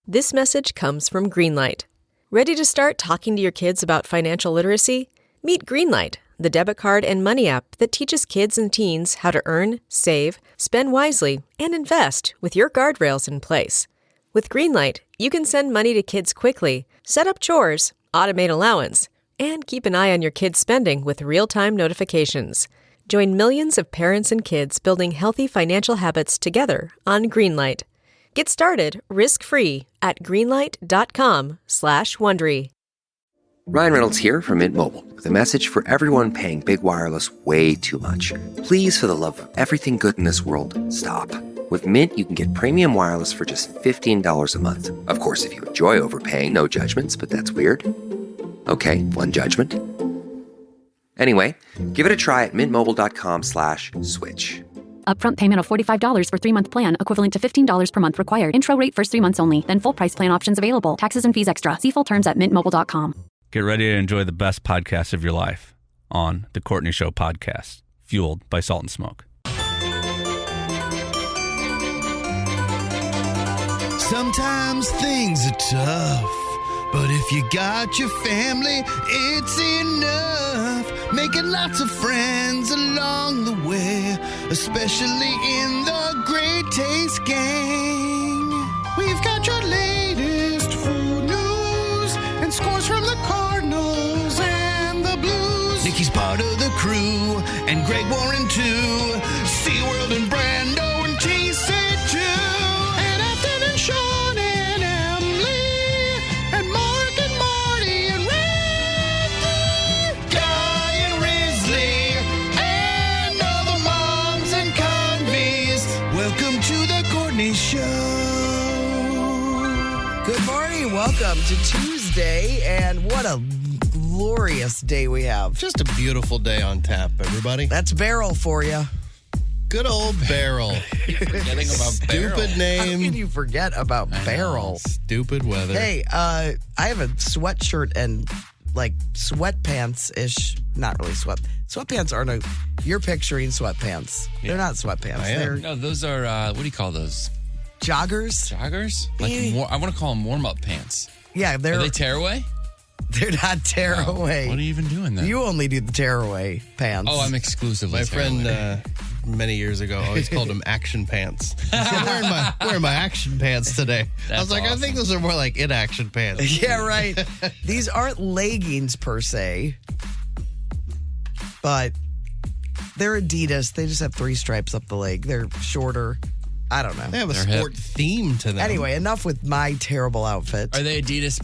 This message comes from Greenlight. Ready to start talking to your kids about financial literacy? Meet Greenlight, the debit card and money app that teaches kids and teens how to earn, save, spend wisely, and invest with your guardrails in place. With Greenlight, you can send money to kids quickly, set up chores, automate allowance, and keep an eye on your kids' spending with real-time notifications. Join millions of parents and kids building healthy financial habits together on Greenlight. Get started risk-free at greenlight.com/Wondery. Ryan Reynolds here from Mint Mobile with a message for everyone paying big wireless way too much. Please, for the love of everything good in this world, stop. With Mint, you can get premium wireless for just $15 a month. Of course, if you enjoy overpaying, no judgments, but that's weird. Okay, one judgment. Anyway, give it a try at mintmobile.com/switch. Upfront payment of $45 for 3-month plan, equivalent to $15 per month required. Intro rate first 3 months only, then full price plan options available. Taxes and fees extra. See full terms at mintmobile.com. Get ready to enjoy the best podcast of your life on The Courtney Show podcast, fueled by Salt and Smoke. Sometimes things are tough, but if you got your family, it's enough. Making lots of friends along the way, especially in the Great Taste Gang. We've got your latest food news and scores from the Cardinals and the Blues. Nikki's part of the crew, and Greg Warren too. SeaWorld and Brando and TC2. And Afton and Sean and Emily. And Mark and Marty and Randy. Guy and Risley. And all the moms and convies. Welcome to the Courtney Show. Good morning. Welcome to Tuesday. And what a glorious day we have. Just a beautiful day on tap, everybody. That's Barrel for you. Good old Barrel. Forgetting about Stupid name. How can you forget about Barrel? Stupid weather. Hey, I have a sweatshirt and like sweatpants-ish. Not really sweatpants aren't you're picturing sweatpants. Yeah. They're not sweatpants. I am. They're No, those are, what do you call those? joggers. Joggers? Like, I want to call them warm-up pants. Yeah, Are they tearaway? They're not tearaway. What are you even doing then? You only do the tearaway pants. Oh, I'm exclusively My tearaway. friend many years ago always called them action pants. So I'm wearing my action pants today. I was like, awesome. I think those are more like inaction pants. Yeah, right. These aren't leggings per se, but they're Adidas. They just have 3 stripes up the leg. They're shorter. I don't know. They have a They're sport theme to them. Anyway, enough with my terrible outfit. Are they Adidas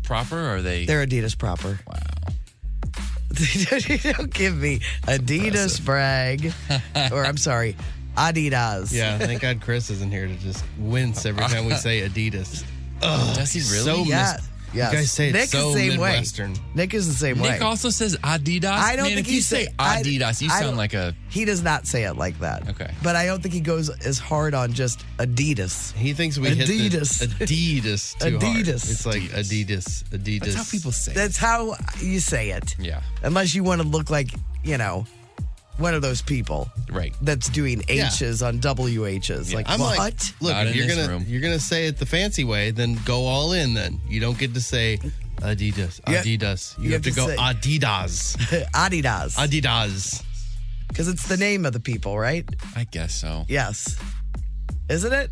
proper or are they? They're Adidas proper. Wow. Don't give me Adidas brag. Or I'm sorry, Adidas. Yeah, thank God Chris isn't here to just wince every time we say Adidas. Does he really? So Yeah. Yes. You guys say Nick it's so is the same Midwestern. way. Nick is the same way. Nick also says Adidas. I don't Man, think if you say Adidas, you sound like a. He does not say it like that. Okay. But I don't think he goes as hard on just Adidas. He thinks we hit Adidas. the Adidas too hard. Adidas. It's like Adidas. That's how people say That's how you say it. Yeah. Unless you want to look like, one of those people Right. that's doing H's on WH's. Like, I'm what? like, look, Not if in you're this gonna room. you're gonna say it the fancy way, then go all in. Then you don't get to say Adidas. Yeah. Adidas. You You have to have go to say- Adidas. Adidas. Adidas. Because it's the name of the people, right? I guess so. Yes. Isn't it?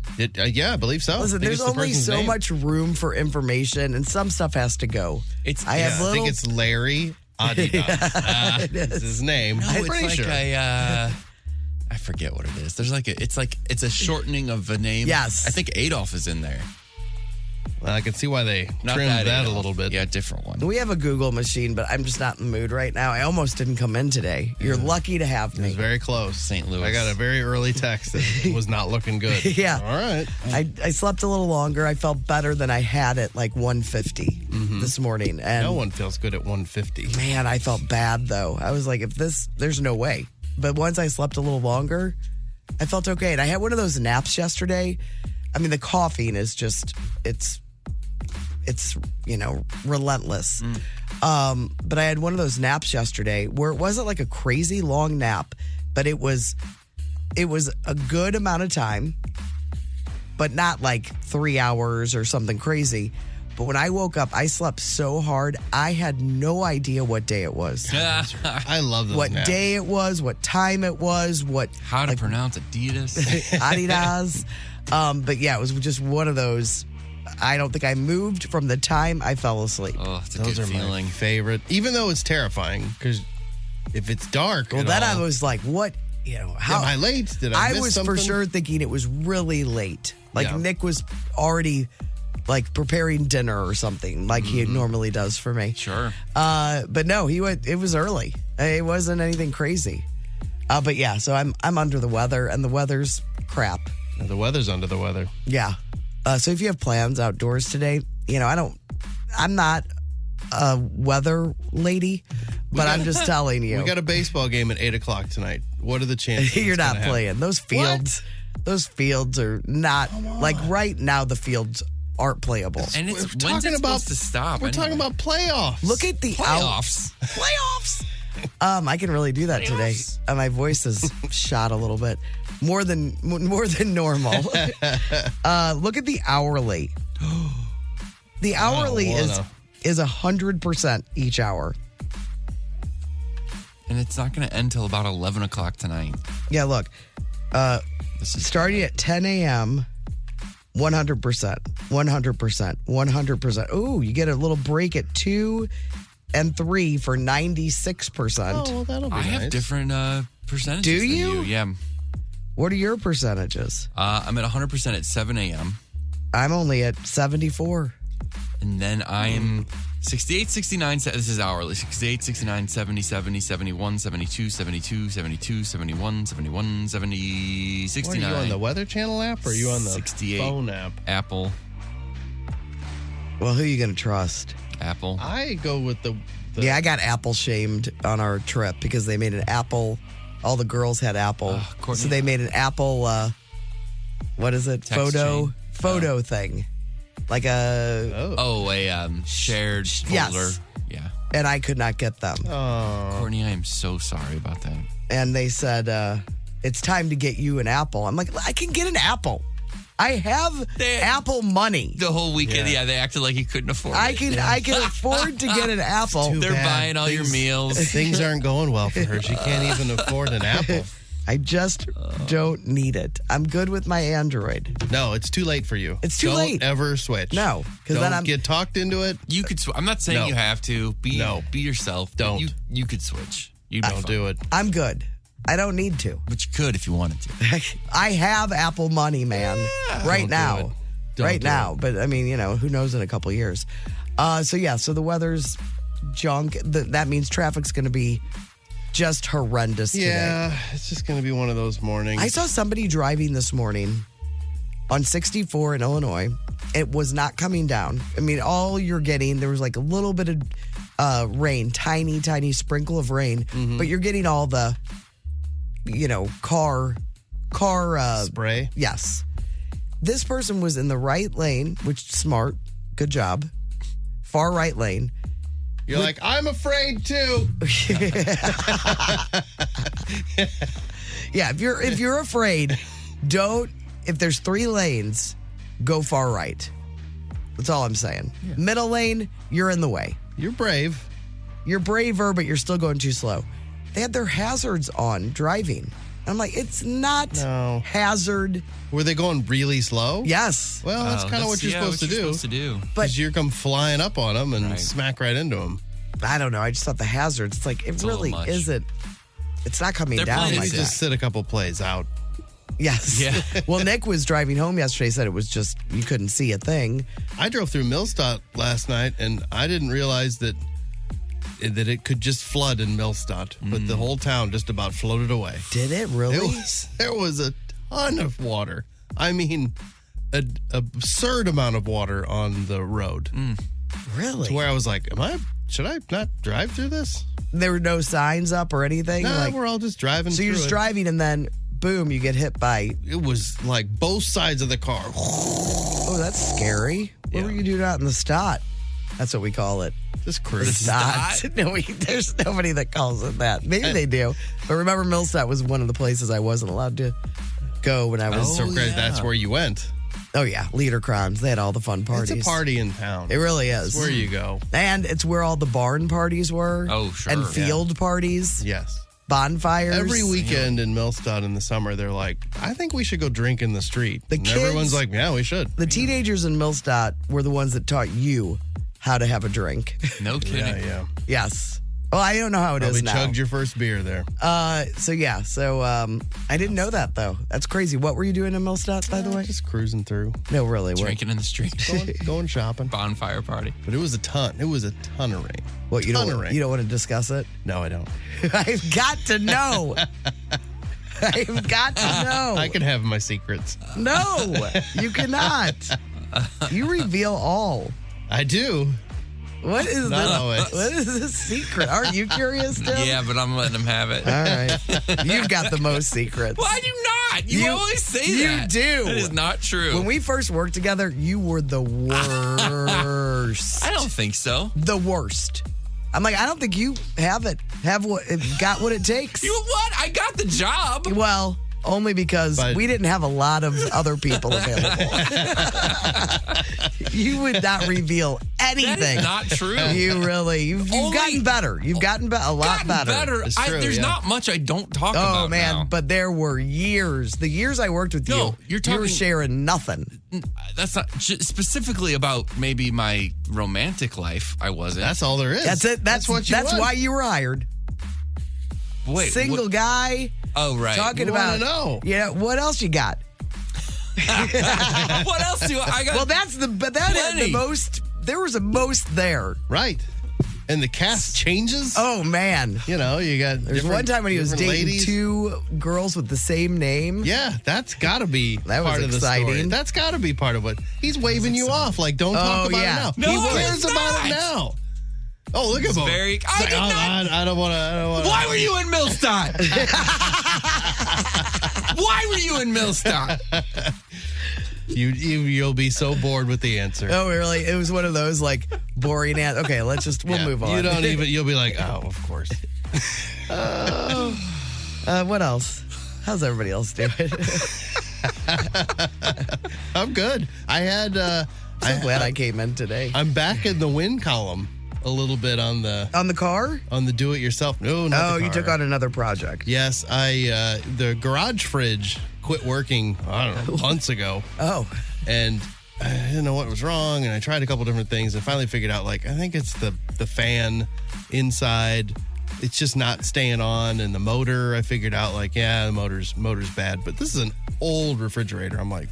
Yeah, I believe so. Listen, I think there's it's the only person's so name. much room for information, and some stuff has to go. It's. I have I think little. it's Larry Adidas. It It's is. his name. No, I'm it's pretty like sure. I forget what it is. There's it's a shortening of a name. Yes. I think Adolf is in there. Well, I can see why they Not trimmed that a Adolf. little bit. Yeah, different one. We have a Google machine, but I'm just not in the mood right now. I almost didn't come in today. You're lucky to have It was me. very close. St. Louis. I got a very early text that was not looking good. Yeah. All right. I slept a little longer. I felt better than I had at like 1:50 this morning. And No one feels good at 150. man, I felt bad though. I was like, there's no way. But once I slept a little longer, I felt okay. And I had one of those naps yesterday. I mean, the caffeine is just, it's relentless. But I had one of those naps yesterday where it wasn't like a crazy long nap, but it was a good amount of time. but not like 3 hours or something crazy. But when I woke up, I slept so hard, I had no idea what day it was. I love those What naps. day it was, what time it was, How to pronounce Adidas? Adidas. But yeah, it was just one of those. I don't think I moved from the time I fell asleep. Oh, it's a Those good are feeling. my favorite. Even though it's terrifying, because if it's dark, Well, at then all, I was like, what? How am I late? Did I miss was something? for sure thinking it was really late. Like Yeah. Nick was already like preparing dinner or something, like he normally does for me. Sure. But no, he went. It was early. It wasn't anything crazy. But yeah, so I'm under the weather, and the weather's crap. The weather's under the weather. Yeah. So if you have plans outdoors today, I'm not a weather lady, but I'm just telling you. We got a baseball game at 8 o'clock tonight. What are the chances? You're it's not gonna playing. happen? Those fields, are not like right now. The fields aren't playable. And it's We're when's talking it about supposed to stop? We're talking about playoffs. Look at the playoffs. playoffs. I can really do that today. My voice is shot a little bit more than normal. Look at the hourly. The hourly Wow, is 100% each hour. And it's not going to end till about 11 o'clock tonight. Yeah, look. This is Starting at 10 a.m., 100%, 100%. Ooh, you get a little break at 2 and 3 for 96%. Oh, well, that'll be I nice. have different percentages Do than you? Yeah. What are your percentages? I'm at 100% at 7 a.m. I'm only at 74. And then I'm 68, 69, this is hourly, 68, 69, 70, 70, 71, 72, 72, 72, 71, 71, 70, What, 69. are you on the Weather Channel app or are you on the 68. phone app? Apple. Well, who are you going to trust? Apple. I go with the Yeah, I got Apple shamed on our trip because they made an Apple. All the girls had Apple. Courtney. So they made an Apple, what is it? Text chain. Photo thing. Like a, a shared Yes. folder. Yeah. and I could not get them. Courtney, I am so sorry about that. And they said, it's time to get you an Apple. I'm like, I can get an Apple. I have Apple money. The whole weekend, yeah, they acted like you couldn't afford it. I can afford to get an Apple. Too They're bad. buying all your meals. Things aren't going well for her. She can't even afford an Apple. I just don't need it. I'm good with my Android. No, it's too late for you. It's too late. Don't ever switch. No, because Don't then I'm get talked into it. You could. I'm not saying No. you have to. Be yourself. but Don't. You could switch. You'd be Don't fine. do it. I'm good. I don't need to. But you could if you wanted to. I have Apple money, man. Right Don't do now. it. Don't Right do now. it. But I mean, who knows in a couple years. So the weather's junk. That means traffic's going to be just horrendous today. Yeah, it's just going to be one of those mornings. I saw somebody driving this morning on 64 in Illinois. It was not coming down. I mean, all you're getting, there was like a little bit of rain, tiny, tiny sprinkle of rain, but you're getting all the, car spray. Yes. This person was in the right lane, which smart, good job. Far right lane. You're like, I'm afraid too. Yeah, if you're afraid, if there's 3 lanes, go far right. That's all I'm saying. Yeah. Middle lane, you're in the way. You're brave. You're braver, but you're still going too slow. They had their hazards on driving. I'm like, it's not hazard. Were they going really slow? Yes. Well, that's kind of what you're supposed to do. But Because you come flying up on them and smack right into them. I don't know. I just thought the hazards, it's like, it really isn't. It's not coming down Maybe like that. just sit a couple plays out. Yes. Yeah. Well, Nick was driving home yesterday, said it was just, you couldn't see a thing. I drove through Millstadt last night, and I didn't realize that it could just flood in Millstadt, but the whole town just about floated away. Did it really? There was a ton of water. I mean, an absurd amount of water on the road. Really? To where I was like, should I not drive through this? There were no signs up or anything? No, we're all just driving So through you're just it. driving and then, boom, you get hit by... It was like both sides of the car. Oh, that's scary. What were you doing out in the stot? That's what we call it. Just cruise. Stot. No, there's nobody that calls it that. Maybe they do. But remember, Millstadt was one of the places I wasn't allowed to go when I was... So great. That's where you went. Oh, yeah. Leader Crowns. They had all the fun parties. It's a party in town. It really is. It's where you go. And it's where all the barn parties were. Oh, sure. And field parties. Yes. Bonfires. Every weekend in Millstadt in the summer, they're like, I think we should go drink in the street. The and kids- everyone's like, yeah, we should. The teenagers in Millstadt were the ones that taught you how to have a drink. No kidding. Yeah. Yes. Well, I don't know how it is Probably now. chugged your first beer there. So I didn't know that, though. That's crazy. What were you doing in Millstadt, by the way? Just cruising through, No, really. Drinking in the street. going shopping. Bonfire party. But it was a ton. It was a ton of rain. What, you Ton of don't rain. you don't want to discuss it? No, I don't. I've got to know. I've got to know. I can have my secrets. No, you cannot. You reveal all. I do. What is Not this? always. What is this secret? Aren't you curious, Tim? Yeah, but I'm letting him have it. All right. You've got the most secrets. Well, I do not. You always say you that. do. That is not true. When we first worked together, you were the worst. I don't think so. The worst. I'm like, I don't think you got what it takes. You what? I got the job. Well, only because But- we didn't have a lot of other people available. You would not reveal anything. That is not true. You've Only- gotten better. You've gotten a lot Gotten better. It's true, There's yeah. not much I don't talk about. Oh man, now. but there were years. The years I worked with No, you, you're you were talking- sharing nothing. That's not specifically about maybe my romantic life. I wasn't. That's all there is. That's it. That's what you That's want. why you were hired. Wait, Single what- guy Oh right. talking You about. wanna know. Yeah. What else you got? What else do I got? Well, that had the Plenty. most. There was a most there. Right. And the cast changes. Oh man. You know, you got There's different- one time when he was different dating ladies. 2 girls with the same name. Yeah, that's got to be That was part of the story. exciting. That's got to be part of what he's waving you off. Like, don't talk Oh, about yeah. it now. No, He it's cares about it not. now. Oh, look at him. very- I did not- I don't want to. Why were you in Millstadt? Why were you in Millstadt? You'll be so bored with the answer. Oh, really? It was one of those like boring. Okay, we'll Yeah. move on. You don't even. You'll be like, oh, of course. What else? How's everybody else doing? I'm good. I had. I'm glad I came in today. I'm back in the win column a little bit on the On the car? do it yourself. No, not Oh, the you car. took on another project. Yes, the garage fridge quit working. I don't know, months ago. Oh, And I didn't know what was wrong, and I tried a couple different things and finally figured out, like, I think it's the fan inside. It's just not staying on, and the motor, I figured out, like, yeah, the motor's bad. But this is an old refrigerator. I'm like,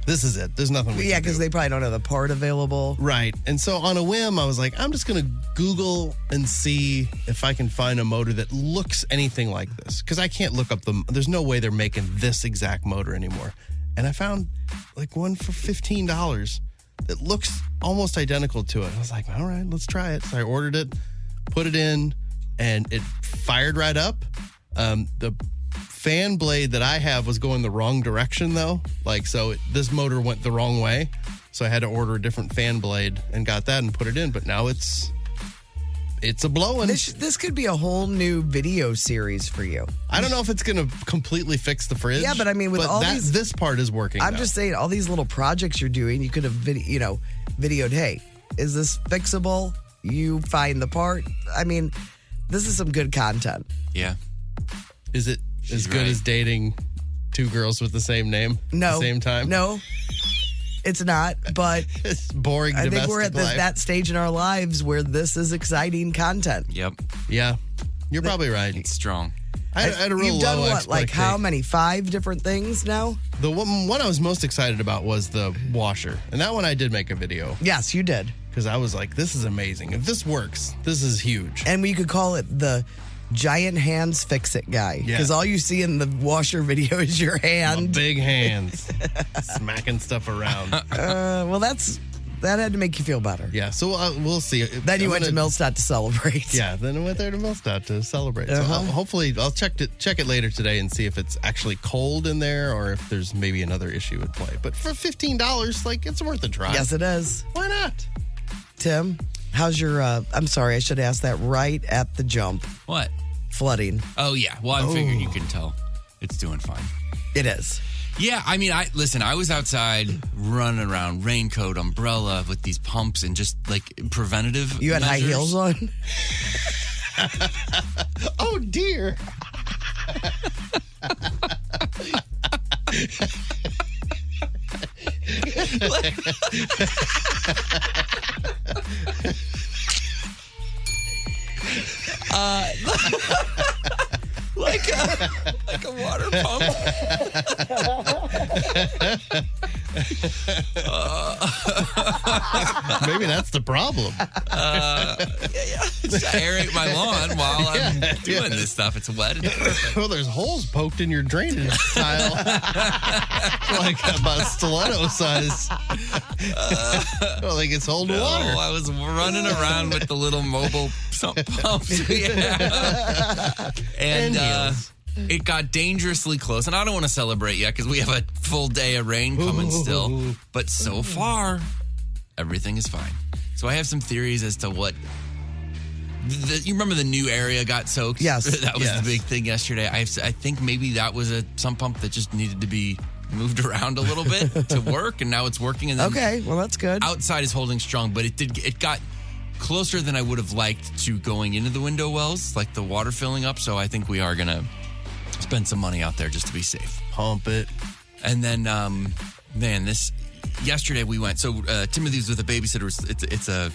this is it. There's nothing we yeah, can because do. they probably don't have the part available. Right. And so on a whim, I was like, I'm just going to Google and see if I can find a motor that looks anything like this. Because I can't look up there's no way they're making this exact motor anymore. And I found like one for $15 that looks almost identical to it. I was like, all right, let's try it. So I ordered it, put it in, and it fired right up. The fan blade that I have was going the wrong direction though. Like, so this motor went the wrong way. So I had to order a different fan blade and got that and put it in. But now it's a blowing. This could be a whole new video series for you. I don't know if it's going to completely fix the fridge. Yeah, but I mean, with all these- this part is working. I'm now. just saying, all these little projects you're doing, you could have videoed, hey, is this fixable? You find the part. I mean, this is some good content. Yeah. Is it as good right. as dating 2 girls with the same name No. at the same time? No, it's not. But It's boring I think domestic we're at life. that stage in our lives where this is exciting content. Yep. Yeah, you're probably right. It's strong. I had a real You've done low what? Like how many? 5 different things now? The one I was most excited about was the washer. And that one I did make a video Yes, you did. because I was like, this is amazing. If this works, this is huge. And we could call it the giant hands fix it guy. Yeah. Because all you see in the washer video is your My hand. big hands smacking stuff around. Well, that had to make you feel better. Yeah, so we'll see. Then you went to Millstadt to celebrate. Yeah, then I went there to Millstadt to celebrate. So Uh-huh. hopefully I'll check it later today and see if it's actually cold in there or if there's maybe another issue at play. But for $15, like, it's worth a try. Yes, it is. Why not? Tim, how's your, I'm sorry, I should ask that right at the jump. What? Flooding. Oh, yeah. Well, I figured you can tell. It's doing fine. It is. Yeah, I mean, I was outside running around, raincoat, umbrella with these pumps and just like preventative You had high measures. heels on? Oh, dear. Like a water pump. Maybe that's the problem. Just aerate my lawn while I'm doing this stuff. It's wet. It's perfect. Well, there's holes poked in your drainage tile. Like about stiletto size. Well, like it's holding water. I was running around with the little mobile pumps we have. And it got dangerously close. And I don't want to celebrate yet because we have a full day of rain coming still. But so far, everything is fine. So I have some theories as to what... you remember the new area got soaked? Yes. That was the big thing yesterday. I think maybe that was a sump pump that just needed to be moved around a little bit to work, and now it's working. And then Okay, well, that's good. outside is holding strong, but it got closer than I would have liked to going into the window wells, like the water filling up. So I think we are going to spend some money out there just to be safe. Pump it. And then, yesterday we went. So Timothy's with a babysitter. It's a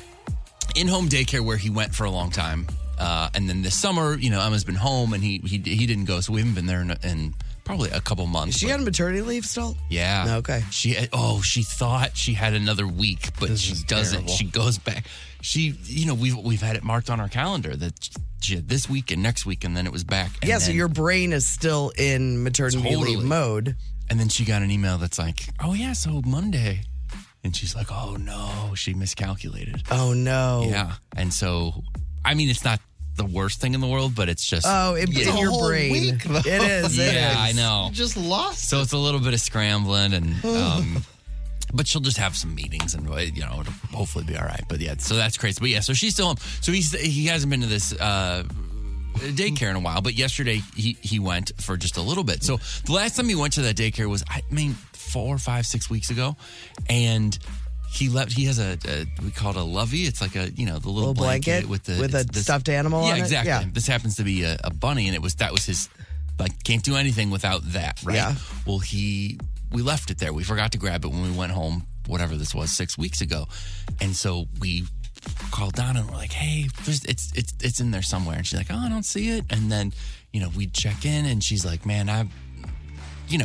in-home daycare where he went for a long time. And then this summer, Emma's been home and he didn't go. So we haven't been there in probably a couple months. Is she on maternity leave still? Yeah. Okay. She thought she had another week, but she doesn't. terrible. She goes back. We've had it marked on our calendar that she had this week and next week, and then it was back. And Yeah, so your brain is still in maternity Totally. leave mode. And then she got an email that's like, oh yeah, so Monday. And she's like, oh no, she miscalculated. Oh, no. Yeah. And so, I mean, it's not the worst thing in the world, but it's just. Oh, in a your whole brain. week, though. It is. It yeah, I is. know. You just lost So it's a little bit of scrambling, and but she'll just have some meetings, and it'll hopefully be all right. But yeah, so that's crazy. But yeah, so she's still home. So he hasn't been to this daycare in a while. But yesterday he went for just a little bit. So the last time he went to that daycare was 4, 5, 6 weeks ago, and. He left. He has we call it a lovey. It's like a the little blanket with a stuffed animal on Yeah, it? exactly. Yeah. This happens to be a bunny, and that was his. Like, can't do anything without that, right? Yeah. Well, we left it there. We forgot to grab it when we went home. Whatever this was, 6 weeks ago, and so we called Donna and we're like, "Hey, it's in there somewhere." And she's like, "Oh, I don't see it." And then we check in, and she's like, "Man,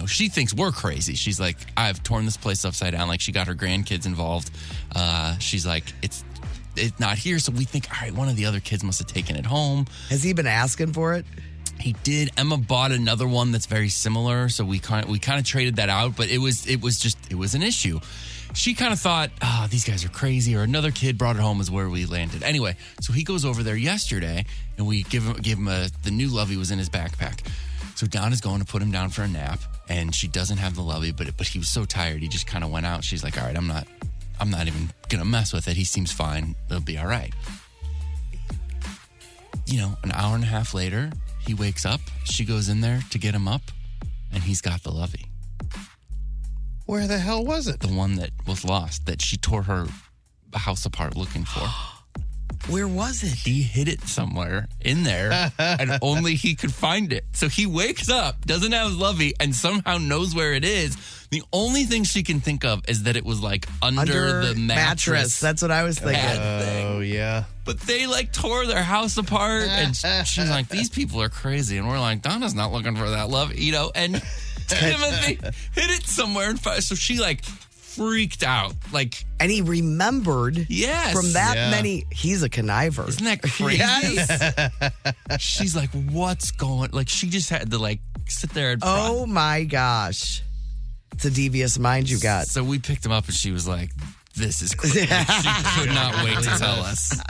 she thinks we're crazy. She's like, I've torn this place upside down. Like, she got her grandkids involved. She's like, it's not here. So we think, all right, one of the other kids must have taken it home. Has he been asking for it? He did. Emma bought another one that's very similar. So we kind of traded that out, but it was an issue. She kind of thought, these guys are crazy, or another kid brought it home is where we landed. Anyway, so he goes over there yesterday, and we give him the new lovey was in his backpack. So Donna's going to put him down for a nap, and she doesn't have the lovey, but he was so tired, he just kind of went out. She's like, all right, I'm not even gonna mess with it. He seems fine. It'll be all right. An hour and a half later, he wakes up. She goes in there to get him up, and he's got the lovey. Where the hell was it? The one that was lost, that she tore her house apart looking for. Where was it? He hid it somewhere in there, and only he could find it. So he wakes up, doesn't have his lovey, and somehow knows where it is. The only thing she can think of is that it was like under the mattress. That's what I was thinking. Oh, yeah. But they tore their house apart, and she's like, these people are crazy. And we're like, Donna's not looking for that love, and Timothy hid it somewhere. So she freaked out. And he remembered Yes. from that many. He's a conniver. Isn't that crazy? Yes. She's like, what's going? She just had to sit there and Oh my gosh. It's a devious mind you got. So we picked him up, and she was like, this is crazy. She could not wait to tell us.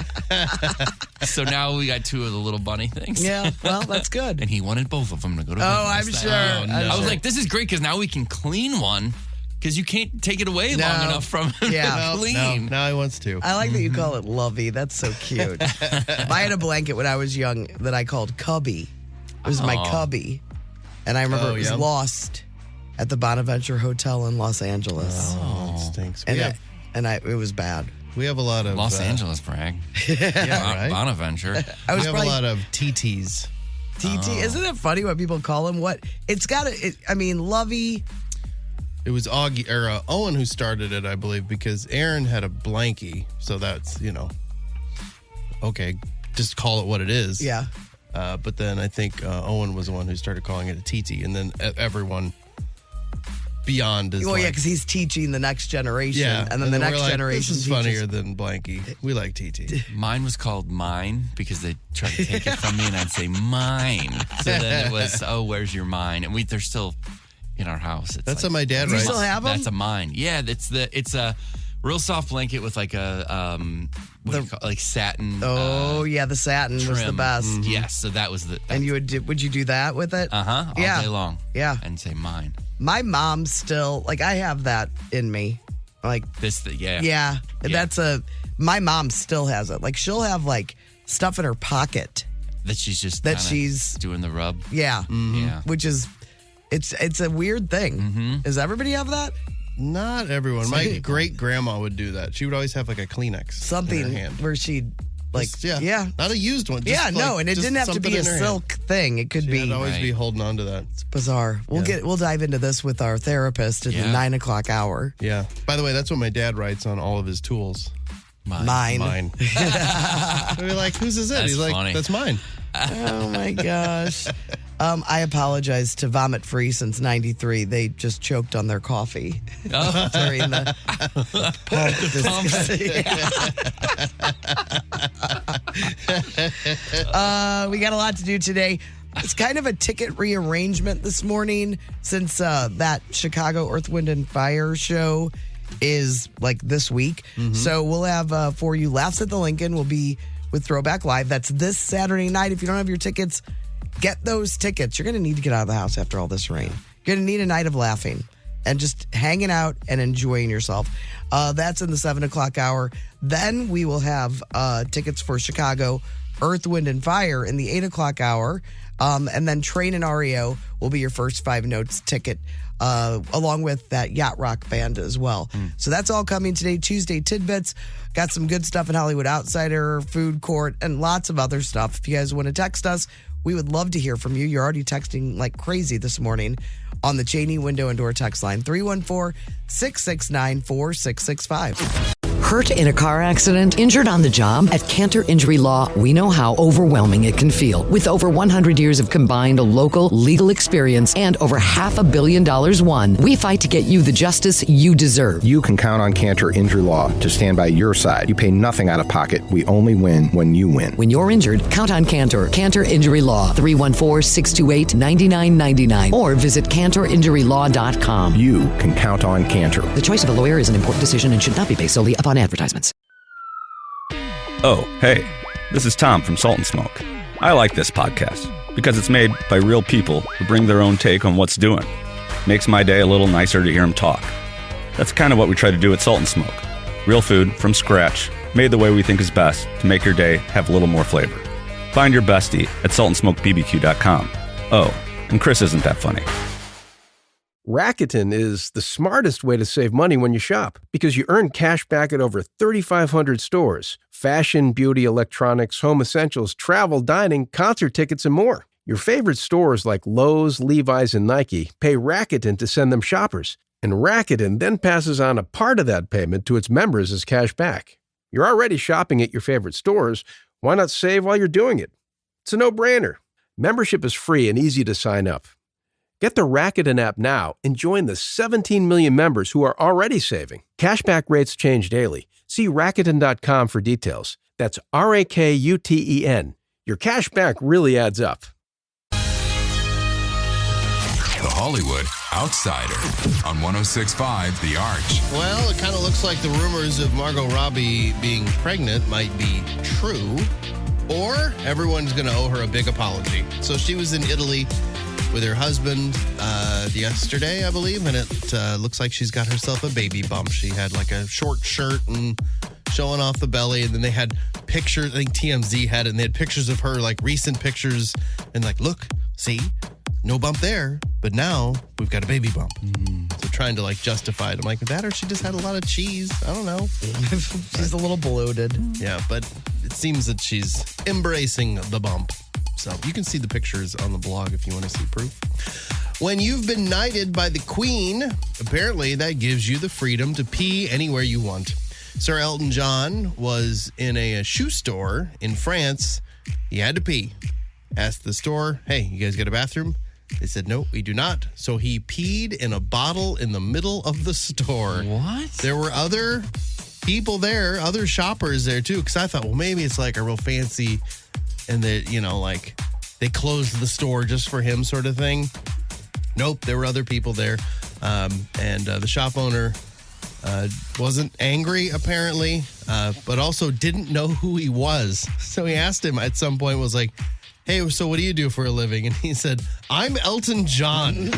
So now we got 2 of the little bunny things. Yeah, well, that's good. And he wanted both of them to go to bed. Oh, last I'm night. sure. Oh, no. I was like, this is great because now we can clean one because you can't take it away long enough from him Yeah. to clean. No, now he wants to. I like that you call it lovey. That's so cute. I had a blanket when I was young that I called Cubby. It was my Cubby. And I remember it was yeah. lost at the Bonaventure Hotel in Los Angeles. Oh, it stinks. It was bad. We have a lot of Los Angeles brag. Yeah, right. Bonaventure. I was We have a lot of TTs. TT. Isn't it funny what people call him? What it's got? Lovey. It was Augie or Owen who started it, I believe, because Aaron had a blankie. So that's okay. Just call it what it is. Yeah. But then I think Owen was the one who started calling it a TT, and then everyone beyond is because he's teaching the next generation, yeah, and then the next generation. This is funnier than blankie. We like TT. Mine was called mine because they tried to take it from me, and I'd say mine. So then it was, oh, where's your mine? And they're still in our house. It's That's what my dad Do you writes. still have them? That's a mine. Yeah, it's a real soft blanket with like a like satin. The satin was the trim. best. Yes, so that was the. And would you do that with it? All Yeah. day long. Yeah. And say mine. My mom still I have that in me. Yeah. That's my mom still has it. Like she'll have stuff in her pocket. That she's just she's doing the rub. Yeah. Yeah. Which is it's a weird thing. Does everybody have that? Not everyone. My great grandma would do that. She would always have a Kleenex in her hand. Where she'd not a used one. Just and it didn't have to be a silk thing. It could She'd always be holding on to that. It's bizarre. We'll dive into this with our therapist in the 9 o'clock hour. Yeah. By the way, that's what my dad writes on all of his tools. Mine. I'd be like, whose is it? That's He's like, funny. that's mine. Oh my gosh. I apologize to Vomit Free since '93. They just choked on their coffee during the pump discussion. We got a lot to do today. It's kind of a ticket rearrangement this morning since that Chicago Earth, Wind, and Fire show is this week. So we'll have for you Laughs at the Lincoln will be with Throwback Live. That's this Saturday night. If you don't have your tickets, get those tickets. You're going to need to get out of the house after all this rain. You're going to need a night of laughing and just hanging out and enjoying yourself. That's in the 7 o'clock hour. Then we will have tickets for Chicago Earth, Wind, and Fire in the 8 o'clock hour. And then Train and REO will be your first 5 notes ticket, along with that Yacht Rock band as well. So that's all coming today. Tuesday Tidbits. Got some good stuff in Hollywood Outsider, Food Court, and lots of other stuff. If you guys want to text us, we would love to hear from you. You're already texting like crazy this morning on the Cheney Window and Door text line, 314-669-4665. Hurt in a car accident? Injured on the job? At Cantor Injury Law, we know how overwhelming it can feel. With over 100 years of combined local legal experience and over $500 million won, we fight to get you the justice you deserve. You can count on Cantor Injury Law to stand by your side. You pay nothing out of pocket. We only win when you win. When you're injured, count on Cantor. Cantor Injury Law, 314-628-9999, or visit CantorInjuryLaw.com. You can count on Cantor. The choice of a lawyer is an important decision and should not be based solely upon advertisements. Oh, hey, this is Tom from Salt and Smoke. I like this podcast because it's made by real people who bring their own take on what's doing. Makes my day a little nicer to hear them talk. That's kind of what we try to do at Salt and Smoke. Real food from scratch, made the way we think is best to make your day have a little more flavor. Find your bestie at saltandsmokebbq.com. Oh, and Chris isn't that funny. Rakuten is the smartest way to save money when you shop because you earn cash back at over 3,500 stores. Fashion, beauty, electronics, home essentials, travel, dining, concert tickets, and more. Your favorite stores like Lowe's, Levi's, and Nike pay Rakuten to send them shoppers. And Rakuten then passes on a part of that payment to its members as cash back. You're already shopping at your favorite stores. Why not save while you're doing it? It's a no-brainer. Membership is free and easy to sign up. Get the Rakuten app now and join the 17 million members who are already saving. Cashback rates change daily. See Rakuten.com for details. That's Rakuten. Your cashback really adds up. The Hollywood Outsider on 106.5 The Arch. Well, it kind of looks like the rumors of Margot Robbie being pregnant might be true, or everyone's going to owe her a big apology. So she was in Italy with her husband yesterday, I believe, and it looks like she's got herself a baby bump. She had like a short shirt and showing off the belly, and then they had pictures. I think TMZ had it, and they had pictures of her, like recent pictures, and like, look, see, no bump there, but now we've got a baby bump. So trying to justify it. I'm like, that or she just had a lot of cheese. I don't know. She's a little bloated. Yeah, but it seems that she's embracing the bump. So you can see the pictures on the blog if you want to see proof. When you've been knighted by the Queen, apparently that gives you the freedom to pee anywhere you want. Sir Elton John was in a shoe store in France. He had to pee. Asked the store, hey, you guys got a bathroom? They said, no, we do not. So he peed in a bottle in the middle of the store. What? There were other people there, other shoppers there too, because I thought, well, maybe it's a real fancy, and they, they closed the store just for him sort of thing. Nope, there were other people there. And the shop owner wasn't angry, apparently, but also didn't know who he was. So he asked him at some point, was like, hey, so what do you do for a living? And he said, I'm Elton John.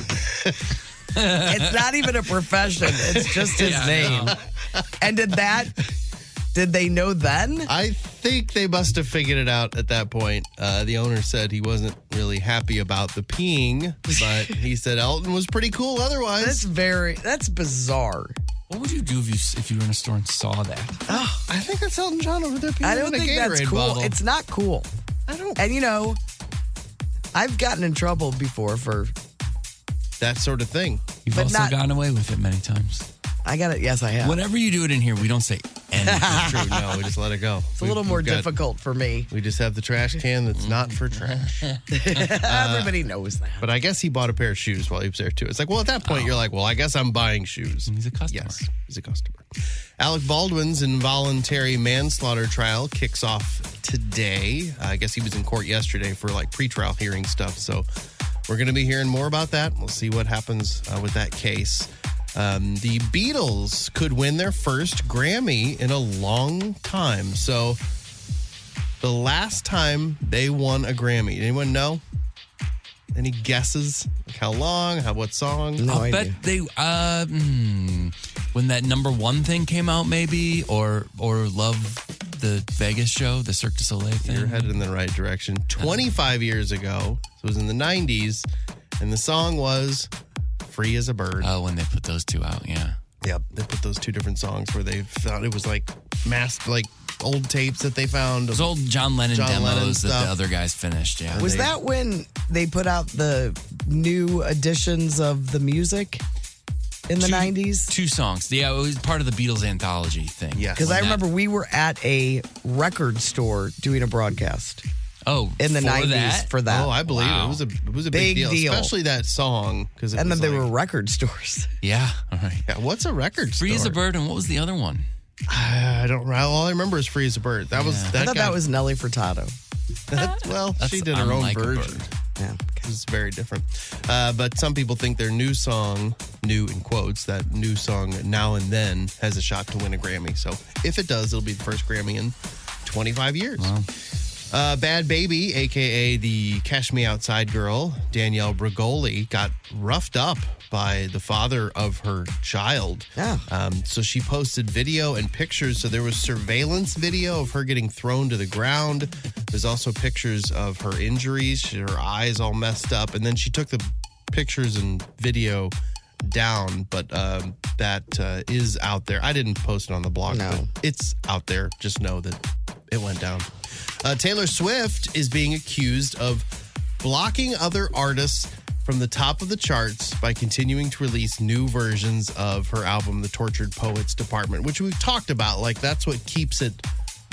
It's not even a profession. It's just his name. And did they know then? I think they must have figured it out at that point. The owner said he wasn't really happy about the peeing, but he said Elton was pretty cool otherwise. That's bizarre. What would you do if you were in a store and saw that? Oh, I think that's Elton John over there peeing I don't in a think Gatorade that's cool. bottle. It's not cool. I don't. And I've gotten in trouble before for that sort of thing. You've But also not- gotten away with it many times. I got it. Yes, I have. Whenever you do it in here, we don't say anything. True. No, we just let it go. It's a little more difficult for me. We just have the trash can that's not for trash. Everybody knows that. But I guess he bought a pair of shoes while he was there, too. It's like, well, at that point, you're like, well, I guess I'm buying shoes. He's a customer. Yes, he's a customer. Alec Baldwin's involuntary manslaughter trial kicks off today. I guess he was in court yesterday for pretrial hearing stuff. So we're going to be hearing more about that. We'll see what happens with that case. The Beatles could win their first Grammy in a long time. So the last time they won a Grammy, anyone know? Any guesses? How long? What song? No I'll idea. bet they when that number one thing came out, maybe, or Love the Vegas show, the Cirque du Soleil thing. You're headed in the right direction. 25 years ago, so it was in the 90s, and the song was Free as a Bird. Oh, when they put those two out, yeah. Yep, they put those two different songs where they found it was masked, old tapes that they found. Those old John Lennon demos Lennon that stuff. the other guys finished, yeah. Was that when they put out the new editions of the music in the 90s? Two songs. Yeah, it was part of the Beatles anthology thing. Yes. Because I remember we were at a record store doing a broadcast in the for 90s that? for that. Oh, I believe Wow. it was a big deal, especially that song. And then there were record stores. Yeah, all right. Yeah, what's a record Free store? as a Bird, and what was the other one? I don't. All I remember is Free as a Bird. That was that. I thought that was Nelly Furtado. She did her own Unlike a version. Bird. Yeah. It's very different. But some people think their new song, new in quotes, that new song Now and Then has a shot to win a Grammy. So if it does, it'll be the first Grammy in 25 years. Wow. Bad Baby, a.k.a. the Cash Me Outside girl, Danielle Bregoli, got roughed up by the father of her child. Yeah. So she posted video and pictures. So there was surveillance video of her getting thrown to the ground. There's also pictures of her injuries, her eyes all messed up. And then she took the pictures and video down, but that is out there. I didn't post it on the blog, but it's out there. Just know that it went down. Taylor Swift is being accused of blocking other artists from the top of the charts by continuing to release new versions of her album, The Tortured Poets Department, which we've talked about. That's what keeps it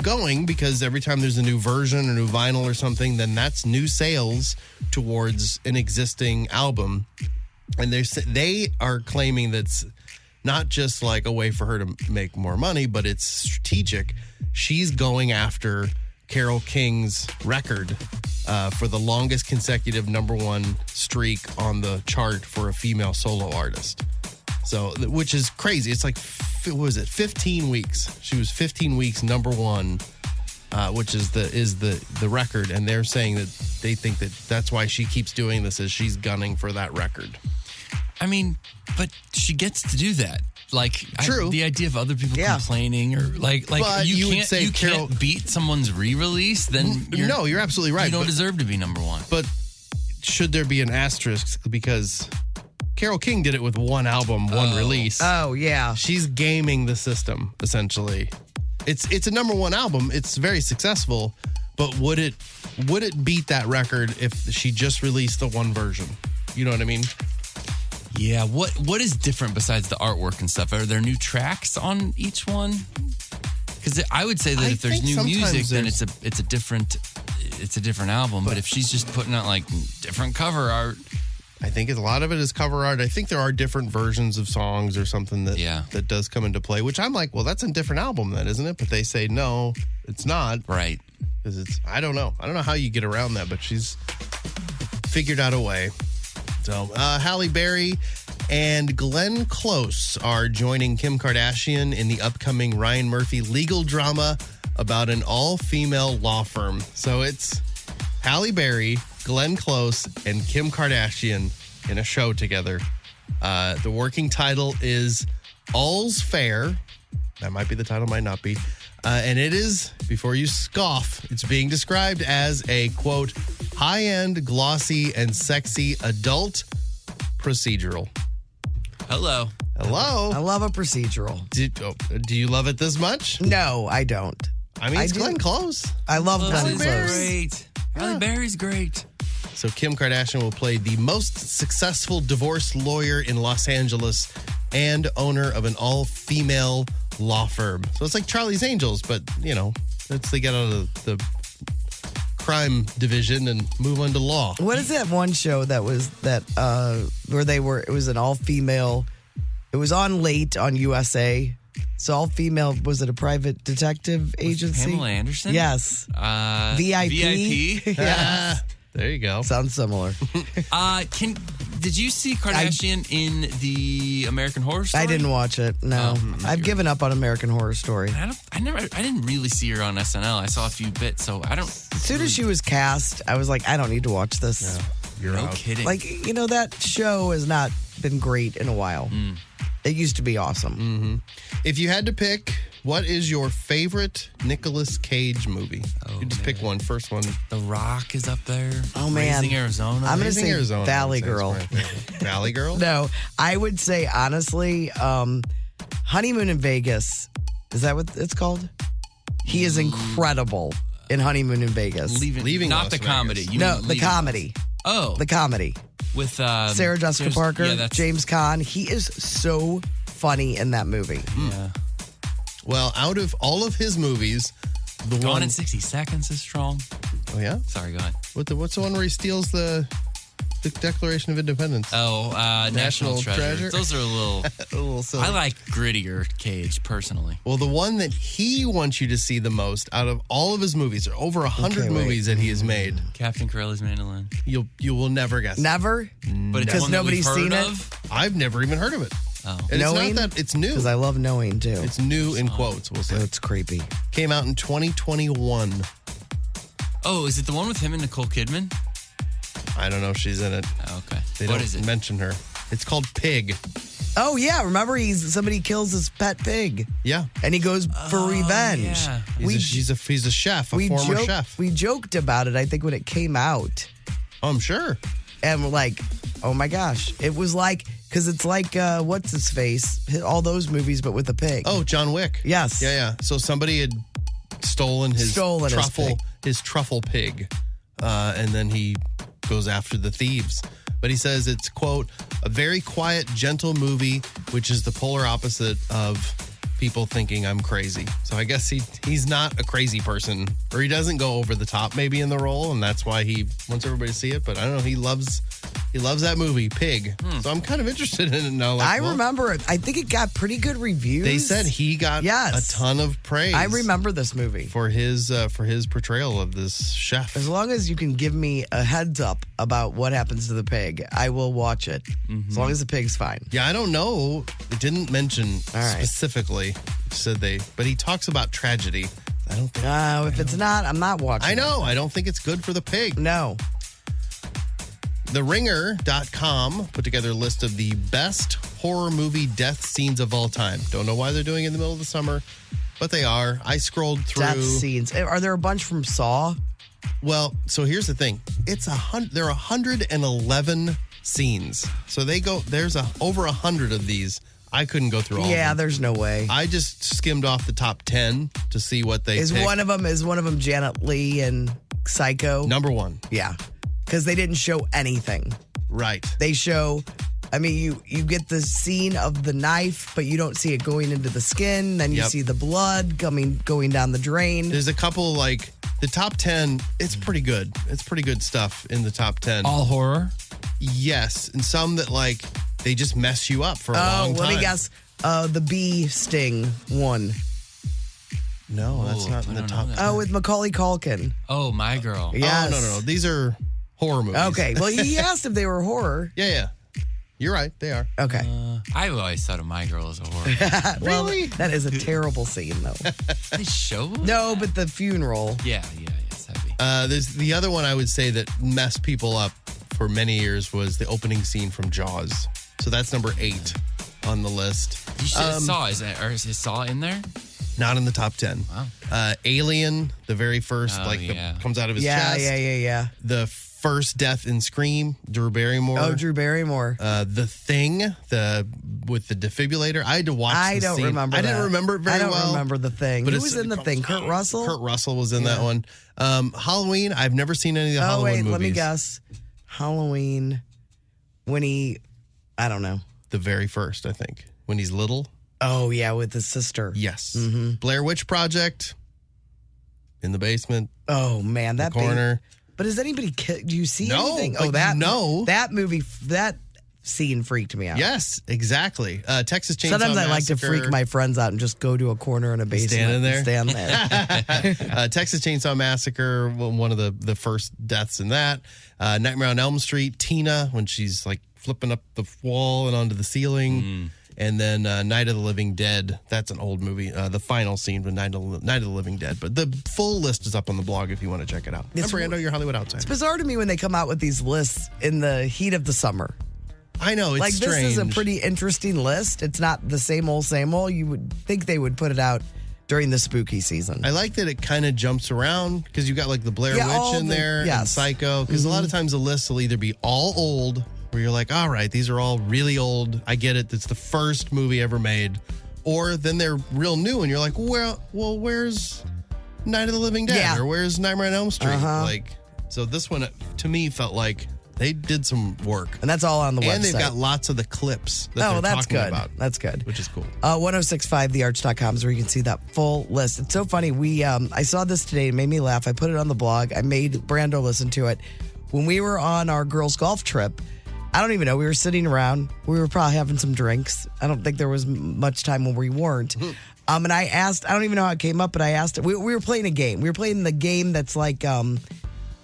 going, because every time there's a new version or new vinyl or something, then that's new sales towards an existing album. And they are claiming that's not just a way for her to make more money, but it's strategic. She's going after Carole King's record for the longest consecutive number one streak on the chart for a female solo artist. So, which is crazy. It's what was it, 15 weeks? She was 15 weeks number one, which is the record. And they're saying that they think that that's why she keeps doing this, is she's gunning for that record. I mean, but she gets to do that. True. The idea of other people complaining or But you would say you can't beat someone's re-release, then you're absolutely right. You don't deserve to be number one. But should there be an asterisk? Because Carole King did it with one album, one release. Oh, yeah. She's gaming the system, essentially. It's a number one album. It's very successful, but would it beat that record if she just released the one version? You know what I mean? Yeah. What is different besides the artwork and stuff? Are there new tracks on each one? Because I would say that if there's new music, then it's a different album. But if she's just putting out like different cover art, I think a lot of it is cover art. I think there are different versions of songs or something that does come into play, which I'm like, well, that's a different album then, isn't it? But they say, no, it's not. Right. Because I don't know. I don't know how you get around that, but she's figured out a way. So Halle Berry and Glenn Close are joining Kim Kardashian in the upcoming Ryan Murphy legal drama about an all-female law firm. So it's Halle Berry, Glenn Close, and Kim Kardashian in a show together. The working title is All's Fair. That might be the title, might not be. And it is, before you scoff, it's being described as a, quote, high-end, glossy, and sexy adult procedural. Hello. I love a procedural. Do you love it this much? No, I don't. I mean, it's Glenn Close. I love Glenn Close. Close. Great. Halle Berry's great. So Kim Kardashian will play the most successful divorce lawyer in Los Angeles and owner of an all-female law firm. So it's like Charlie's Angels, but, you know, they get out of the crime division and move on to law. What is that one show that was where it was an all-female, it was on late on USA. So all-female, was it a private detective agency? Pamela Anderson? Yes. VIP? Yeah. There you go. Sounds similar. Did you see Kardashian in the American Horror Story? I didn't watch it. No, I've given up on American Horror Story. I didn't really see her on SNL. I saw a few bits, so I don't. As soon as she was cast, I was like, I don't need to watch this. Yeah, you're no out. kidding. Like, you know, that show has not been great in a while. It used to be awesome. Mm-hmm. If you had to pick, what is your favorite Nicolas Cage movie? You just pick one. First one. The Rock is up there. Oh, man. Raising Arizona. I'm going to Raising say Arizona, Valley Girl. Valley Girl? No, I would say, honestly, Honeymoon in Vegas. Is that what it's called? He is incredible in Honeymoon in Vegas. Leaving not Las the Vegas. comedy. You No, mean the Leaving comedy. Oh. The comedy. With Sarah Jessica Parker, Yeah, that's, James Caan. He is so funny in that movie. Yeah. Well, out of all of his movies, the Gone one in 60 Seconds is strong. Oh yeah? Sorry, go ahead. What's the one where he steals the Declaration of Independence? Oh, National Treasure. Those are a little silly. I like grittier Cage personally. Well, the one that he wants you to see the most out of all of his movies, there are over 100 movies that he has made. Captain Corelli's Mandolin. You will never guess. Never? But it's Because one that nobody's we've heard seen of. I've never even heard of it. Oh. And Knowing? it's not that it's new. Because I love Knowing, too. It's new in quotes, we'll say. It's creepy. Came out in 2021. Oh, is it the one with him and Nicole Kidman? I don't know if she's in it. Oh, okay. They What don't is it? mention her. It's called Pig. Oh, yeah. Remember, somebody kills his pet pig. Yeah. And he goes for revenge. yeah. He's a chef, a former chef. We joked about it, I think, when it came out. Oh, I'm sure. And we're like, oh my gosh. It was like, because it's like, what's his face? All those movies, but with a pig. Oh, John Wick. Yes. Yeah. So somebody had stolen his truffle pig. And then he goes after the thieves. But he says it's, quote, a very quiet, gentle movie, which is the polar opposite of people thinking I'm crazy. So I guess he's not a crazy person, or he doesn't go over the top maybe in the role, and that's why he wants everybody to see it. But I don't know, he loves that movie, Pig. So I'm kind of interested in it now. I remember it. I think it got pretty good reviews. They said he got a ton of praise. I remember this movie. For his portrayal of this chef. As long as you can give me a heads up about what happens to the pig, I will watch it. As long as the pig's fine. Yeah, I don't know. It didn't mention specifically. It said but he talks about tragedy. I don't think. If it's not, I'm not watching. I know. I don't think it's good for the pig. No. TheRinger.com put together a list of the best horror movie death scenes of all time. Don't know why they're doing it in the middle of the summer, but they are. I scrolled through. Death scenes. Are there a bunch from Saw? Well, so here's the thing. there are 111 scenes. So there's over 100 of these. I couldn't go through all of them. Yeah, there's no way. I just skimmed off the top 10 to see what they Is picked. one of them Janet Leigh and Psycho? Number one. Yeah. Because they didn't show anything. Right. They show, I mean, you get the scene of the knife, but you don't see it going into the skin. Then you see the blood going down the drain. There's a couple, like, the top 10, it's pretty good. It's pretty good stuff in the top 10. All horror? Yes. And some that, like, they just mess you up for a long time. Let me guess. The bee sting one. No, that's not in the top 10. Oh, with Macaulay Culkin. Oh, My Girl. Yes. Oh, no. These are horror movies. Okay. Well, he asked if they were horror. Yeah. You're right. They are. Okay. I've always thought of My Girl as a horror. Well, that is a terrible scene, though. They show? No, but the funeral. Yeah, it's heavy. There's the other one I would say that messed people up for many years was the opening scene from Jaws. So that's number 8 on the list. You should have Saw. Is Saw in there? Not in the top 10. Wow. Alien, the very first, comes out of his chest. Yeah. The first death in Scream, Drew Barrymore. Oh, Drew Barrymore. The Thing, with the defibrillator. I had to watch I the don't scene. remember I didn't remember it very well. I don't remember The Thing. But Who was in The Thing? Kurt Russell? Kurt Russell was in that one. Halloween, I've never seen any of the Halloween movies. Let me guess. Halloween, I don't know. The very first, I think. When he's little. Oh, yeah, with his sister. Yes. Mm-hmm. Blair Witch Project. In the basement. Oh, man. That corner. But is anybody... Do you see No, anything? but That movie, that scene freaked me out. Yes, exactly. Texas Chainsaw Sometimes I Massacre. like to freak my friends out and just go to a corner in a basement. Stand there. Texas Chainsaw Massacre, one of the first deaths in that. Nightmare on Elm Street. Tina, when she's like flipping up the wall and onto the ceiling. And then Night of the Living Dead. That's an old movie. The final scene with Night of the Living Dead. But the full list is up on the blog if you want to check it out. I'm Brando, your Hollywood Outsider. It's bizarre to me when they come out with these lists in the heat of the summer. I know, it's strange. This is a pretty interesting list. It's not the same old. You would think they would put it out during the spooky season. I like that it kind of jumps around because you got like the Blair Witch in there and Psycho. Because a lot of times the lists will either be all old, where you're like, all right, these are all really old. I get it. It's the first movie ever made. Or then they're real new and you're like, well, where's Night of the Living Dead? Yeah. Or where's Nightmare on Elm Street? So this one, to me, felt like they did some work. And that's all on the website. And they've got lots of the clips that they're talking about. That's good. Which is cool. 1065thearch.com is where you can see that full list. It's so funny. I saw this today. It made me laugh. I put it on the blog. I made Brando listen to it. When we were on our girls' golf trip, I don't even know. We were sitting around. We were probably having some drinks. I don't think there was much time when we weren't. And I asked, I don't even know how it came up, but I asked, we were playing a game. We were playing the game that's like,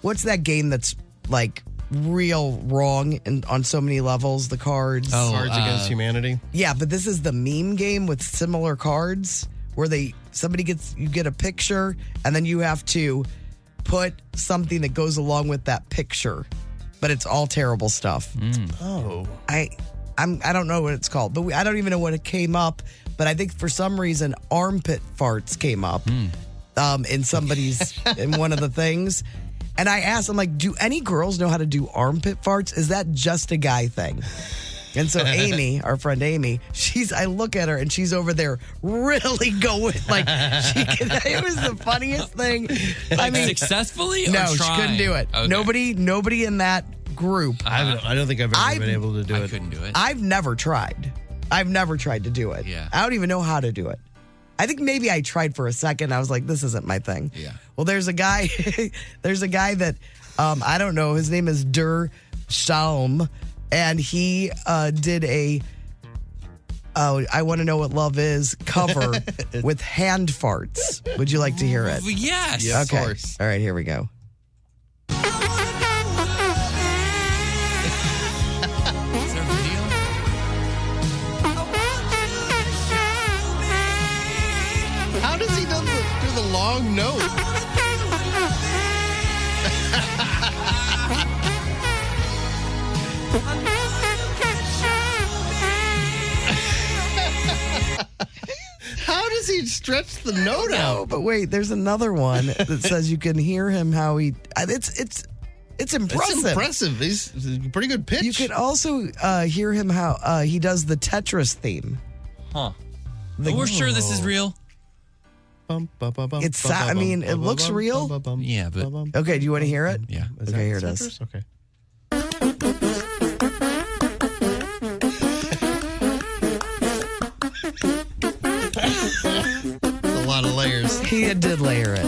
what's that game that's like real wrong and on so many levels? The cards. Cards Against Humanity. Yeah, but this is the meme game with similar cards where you get a picture and then you have to put something that goes along with that picture. But it's all terrible stuff. Oh. I don't know what it's called, but I don't even know what it came up. But I think for some reason, armpit farts came up in one of the things. And I asked, I'm like, do any girls know how to do armpit farts? Is that just a guy thing? And so Amy, our friend Amy, I look at her and she's over there really going it was the funniest thing. Successfully? No, or she couldn't do it. Okay. Nobody in that group. I don't think I've ever been able to do it. I couldn't do it. I've never tried. to do it. Yeah. I don't even know how to do it. I think maybe I tried for a second. I was like, this isn't my thing. Yeah. Well, there's a guy that, I don't know. His name is Der Schaum. And he did a I Want to Know What Love Is cover with hand farts. Would you like to hear it? Yes. Yes, Okay. of course. All right, here we go. Is there a video? How does he do the long note? How does he stretch the note out? But wait, there's another one that says you can hear him how he. It's It's impressive. It's impressive. He's a pretty good pitch. You could also hear him how he does the Tetris theme. Huh. We're sure this is real? It's, I mean, it looks real. Yeah, but... Okay, do you want to hear it? Yeah. Okay, here it is. Okay. A lot of layers. He did layer it.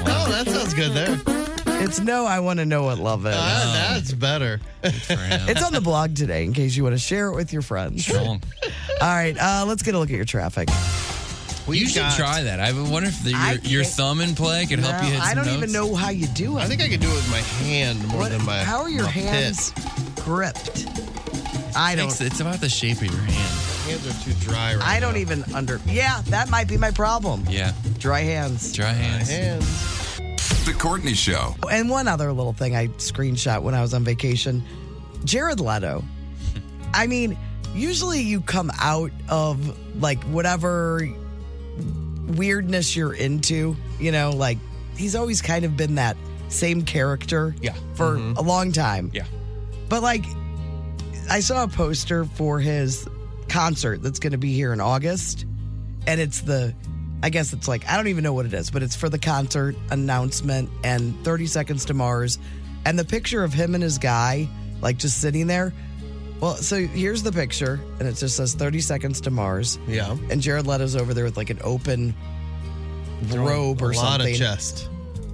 Oh, that sounds good there. It's No, I Want to Know What Love Is. That's better. It's on the blog today in case you want to share it with your friends. All right, let's get a look at your traffic. You should try that. I wonder if your thumb in play could help you hit some I don't notes. even know how you do it. I think I could do it with my hand more than my How are your my hands gripped? I don't. It's about the shape of your hand. My hands are too dry right now. I don't even Yeah, that might be my problem. Yeah. Dry hands. Dry hands. The Courtney Show. And one other little thing I screenshot when I was on vacation. Jared Leto. I mean, usually you come out of like whatever weirdness you're into, you know, like he's always kind of been that same character for a long time. Yeah. But like I saw a poster for his concert that's going to be here in August, and it's I guess it's like, I don't even know what it is, but it's for the concert announcement and 30 Seconds to Mars. And the picture of him and his guy, like just sitting there. Well, so here's the picture, and it just says 30 Seconds to Mars. Yeah. And Jared Leto's over there with like an open robe or something. A lot of chest.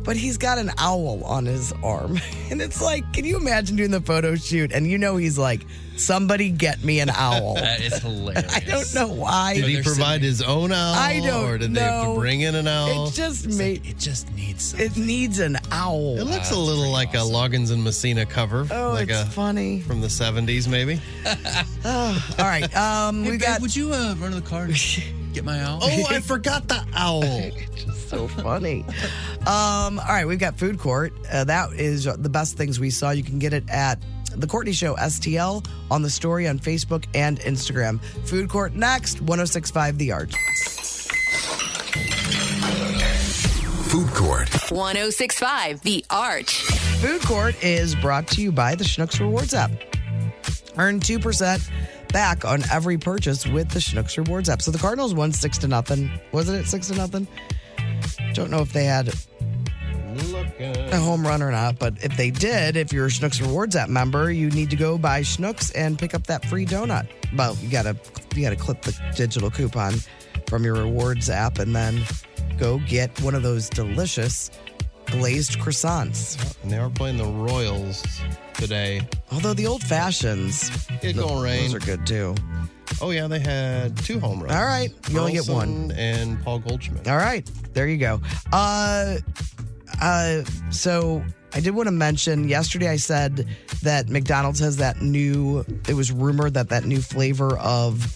But he's got an owl on his arm. And it's like, can you imagine doing the photo shoot? And you know he's like, somebody get me an owl. That is hilarious. I don't know why. Did he provide his own owl? I don't Or did know. they have to bring in an owl? It just it just needs something. It needs an owl. It looks a little like a Loggins and Messina cover. Oh, like it's funny. From the 70s, maybe. All right. Hey, We babe, got. would you run to the car and get my owl? Oh, I forgot the owl. Just so funny. All right, we've got Food Court. That is the best things we saw. You can get it at The Courtney Show STL on the story on Facebook and Instagram. Food Court next, 106.5 The Arch. Food Court. 106.5 The Arch. Food Court is brought to you by the Schnucks Rewards app. Earn 2% back on every purchase with the Schnucks Rewards app. So the Cardinals won 6-0. Wasn't it 6-0? Don't know if they had a home run or not, but if they did, if you're a Schnucks Rewards app member, you need to go buy Schnucks and pick up that free donut. Well, you gotta clip the digital coupon from your Rewards app and then go get one of those delicious glazed croissants. And they are playing the Royals today. Although the old fashions, It's gonna rain. those are good too. Oh, yeah, they had 2 home runs. All right, you only get Burleson one. And Paul Goldschmidt. All right, there you go. So I did want to mention, yesterday I said that McDonald's has it was rumored that new flavor of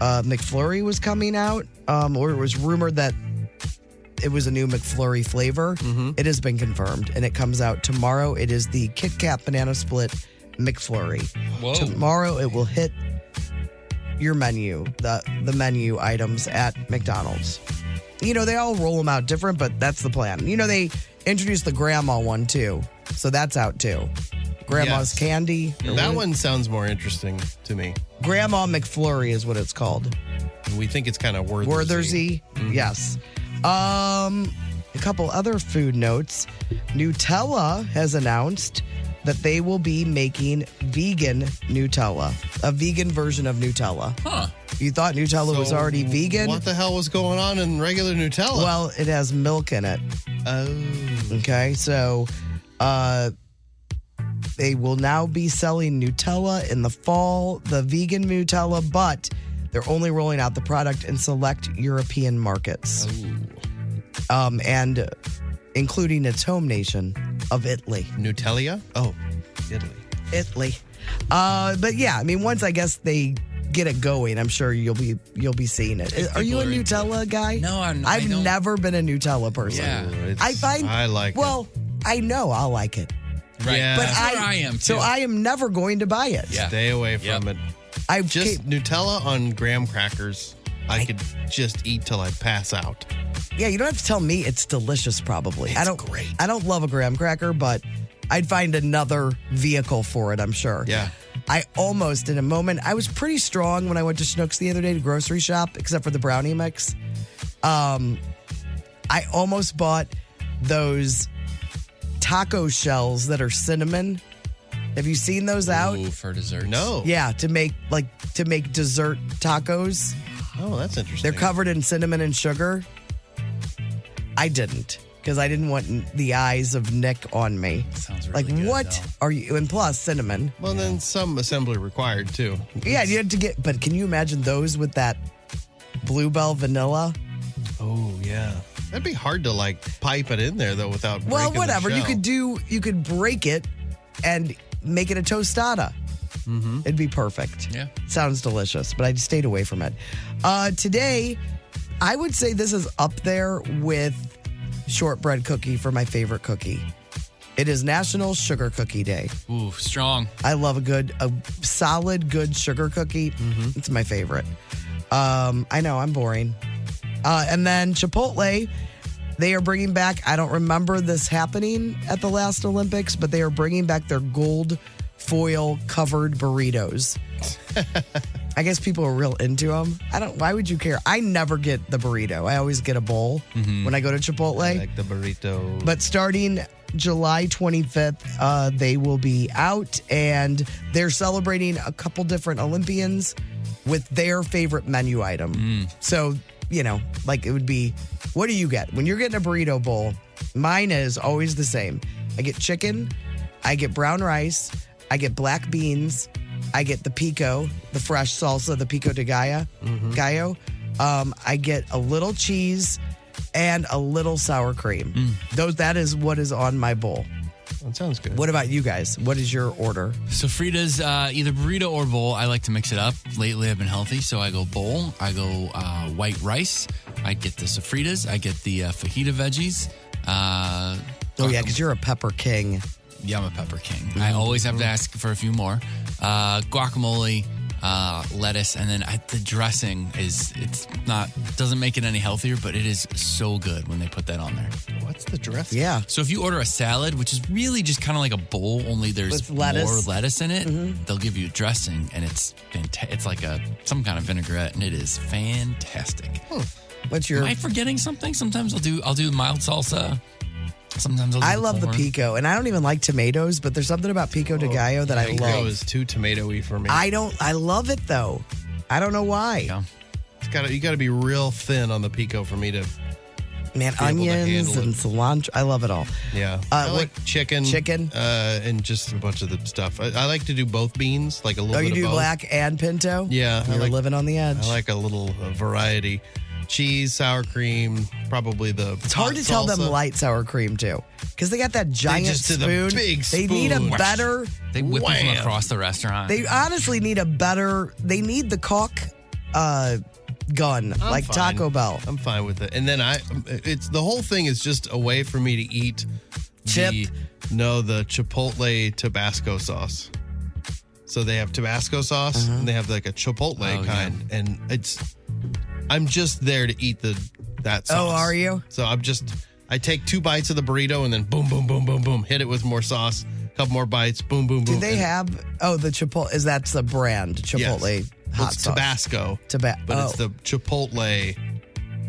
McFlurry was coming out, or it was rumored that it was a new McFlurry flavor. Mm-hmm. It has been confirmed, and it comes out tomorrow. It is the Kit Kat Banana Split McFlurry. Whoa. Tomorrow it will hit your menu, the menu items at McDonald's. You know, they all roll them out different, but that's the plan. You know, they introduced the grandma one too, so that's out too. Grandma's Yes. candy. That one sounds more interesting to me. Grandma McFlurry is what it's called. We think it's kind of Werthersy. Werthersy, yes. A couple other food notes. Nutella has announced that they will be making vegan Nutella, a vegan version of Nutella. Huh. You thought Nutella was already vegan? What the hell was going on in regular Nutella? Well, it has milk in it. Oh. Okay, so they will now be selling Nutella in the fall, the vegan Nutella, but they're only rolling out the product in select European markets. And including its home nation of Italy. Nutella? Oh, Italy. But yeah, I mean, once I guess they get it going, I'm sure you'll be seeing it. Are you a Nutella guy? No, I'm not. I've never been a Nutella person. Yeah. I like well, I know I'll like it. Right. Yeah. But That's where I am, too. So I am never going to buy it. Yeah. Stay away from it. I Just Nutella on graham crackers I could just eat till I pass out. Yeah, you don't have to tell me it's delicious, probably. It's great. I don't love a graham cracker, but I'd find another vehicle for it, I'm sure. Yeah. I almost, in a moment, I was pretty strong when I went to Schnucks the other day to grocery shop, except for the brownie mix. I almost bought those taco shells that are cinnamon. Have you seen those out? Ooh, for desserts. No. Yeah, to make dessert tacos. Oh, that's interesting. They're covered in cinnamon and sugar. I didn't, because I didn't want the eyes of Nick on me. Sounds really like, good, what though. are you? And plus, cinnamon. Well, then some assembly required, too. Yeah, you had to get, but can you imagine those with that Bluebell vanilla? Oh, yeah. That'd be hard to, pipe it in there, though, without Well, breaking whatever. the shell. You could break it and make it a tostada. Mm-hmm. It'd be perfect. Yeah. Sounds delicious, but I stayed away from it. Today, I would say this is up there with shortbread cookie for my favorite cookie. It is National Sugar Cookie Day. Ooh, strong. I love a solid, good sugar cookie. Mm-hmm. It's my favorite. I know, I'm boring. And then Chipotle, they are bringing back, I don't remember this happening at the last Olympics, but they are bringing back their gold foil covered burritos. I guess people are real into them. Why would you care? I never get the burrito. I always get a bowl when I go to Chipotle. I like the burrito. But starting July 25th, they will be out, and they're celebrating a couple different Olympians with their favorite menu item. So, it would be, what do you get? When you're getting a burrito bowl, mine is always the same. I get chicken, I get brown rice, I get black beans, I get the pico, the fresh salsa, the pico de gallo. I get a little cheese and a little sour cream. That is what is on my bowl. That sounds good. What about you guys? What is your order? So Frida's either burrito or bowl. I like to mix it up. Lately, I've been healthy, so I go bowl. I go white rice. I get the sofritas. I get the fajita veggies. Because you're a pepper king. Yeah, I'm a pepper king. I always have to ask for a few more. Guacamole, lettuce, and then the dressing doesn't make it any healthier, but it is so good when they put that on there. What's the dressing? Yeah. So if you order a salad, which is really just kind of like a bowl, only there's With lettuce. more lettuce in it, they'll give you a dressing, and it's like some kind of vinaigrette, and it is fantastic. What's your? Am I forgetting something? Sometimes I'll do mild salsa. Sometimes I'll do I love the corn. pico, and I don't even like tomatoes, but there's something about pico de gallo that I Pico love. is too tomatoey for me. I love it though. I don't know why. Yeah. You got to be real thin on the pico for me to. Man, be able to onions handle and it. cilantro. I love it all. Yeah. I like chicken. Chicken? And just a bunch of the stuff. I like to do both beans, like a little Oh, bit you of do both. black and pinto? Yeah. You're living on the edge. I like a little variety. Cheese, sour cream, probably the. It's hard to tell them light sour cream too, because they got that giant just do the spoon. big They need a spoon. better. They whip it from Wham. across the restaurant. They honestly need a better. They need the caulk gun, I'm like fine. Taco Bell. I'm fine with it. And then it's the whole thing is just a way for me to eat the Chipotle Tabasco sauce. So they have Tabasco sauce and they have like a Chipotle kind, and I'm just there to eat that sauce. Oh, are you? So I take 2 bites of the burrito and then boom, boom, boom, boom, boom, hit it with more sauce. Couple more bites, boom, boom, boom. Do they have? Oh, the Chipotle. That's the brand Chipotle Yes. hot It's sauce. Tabasco, but it's the Chipotle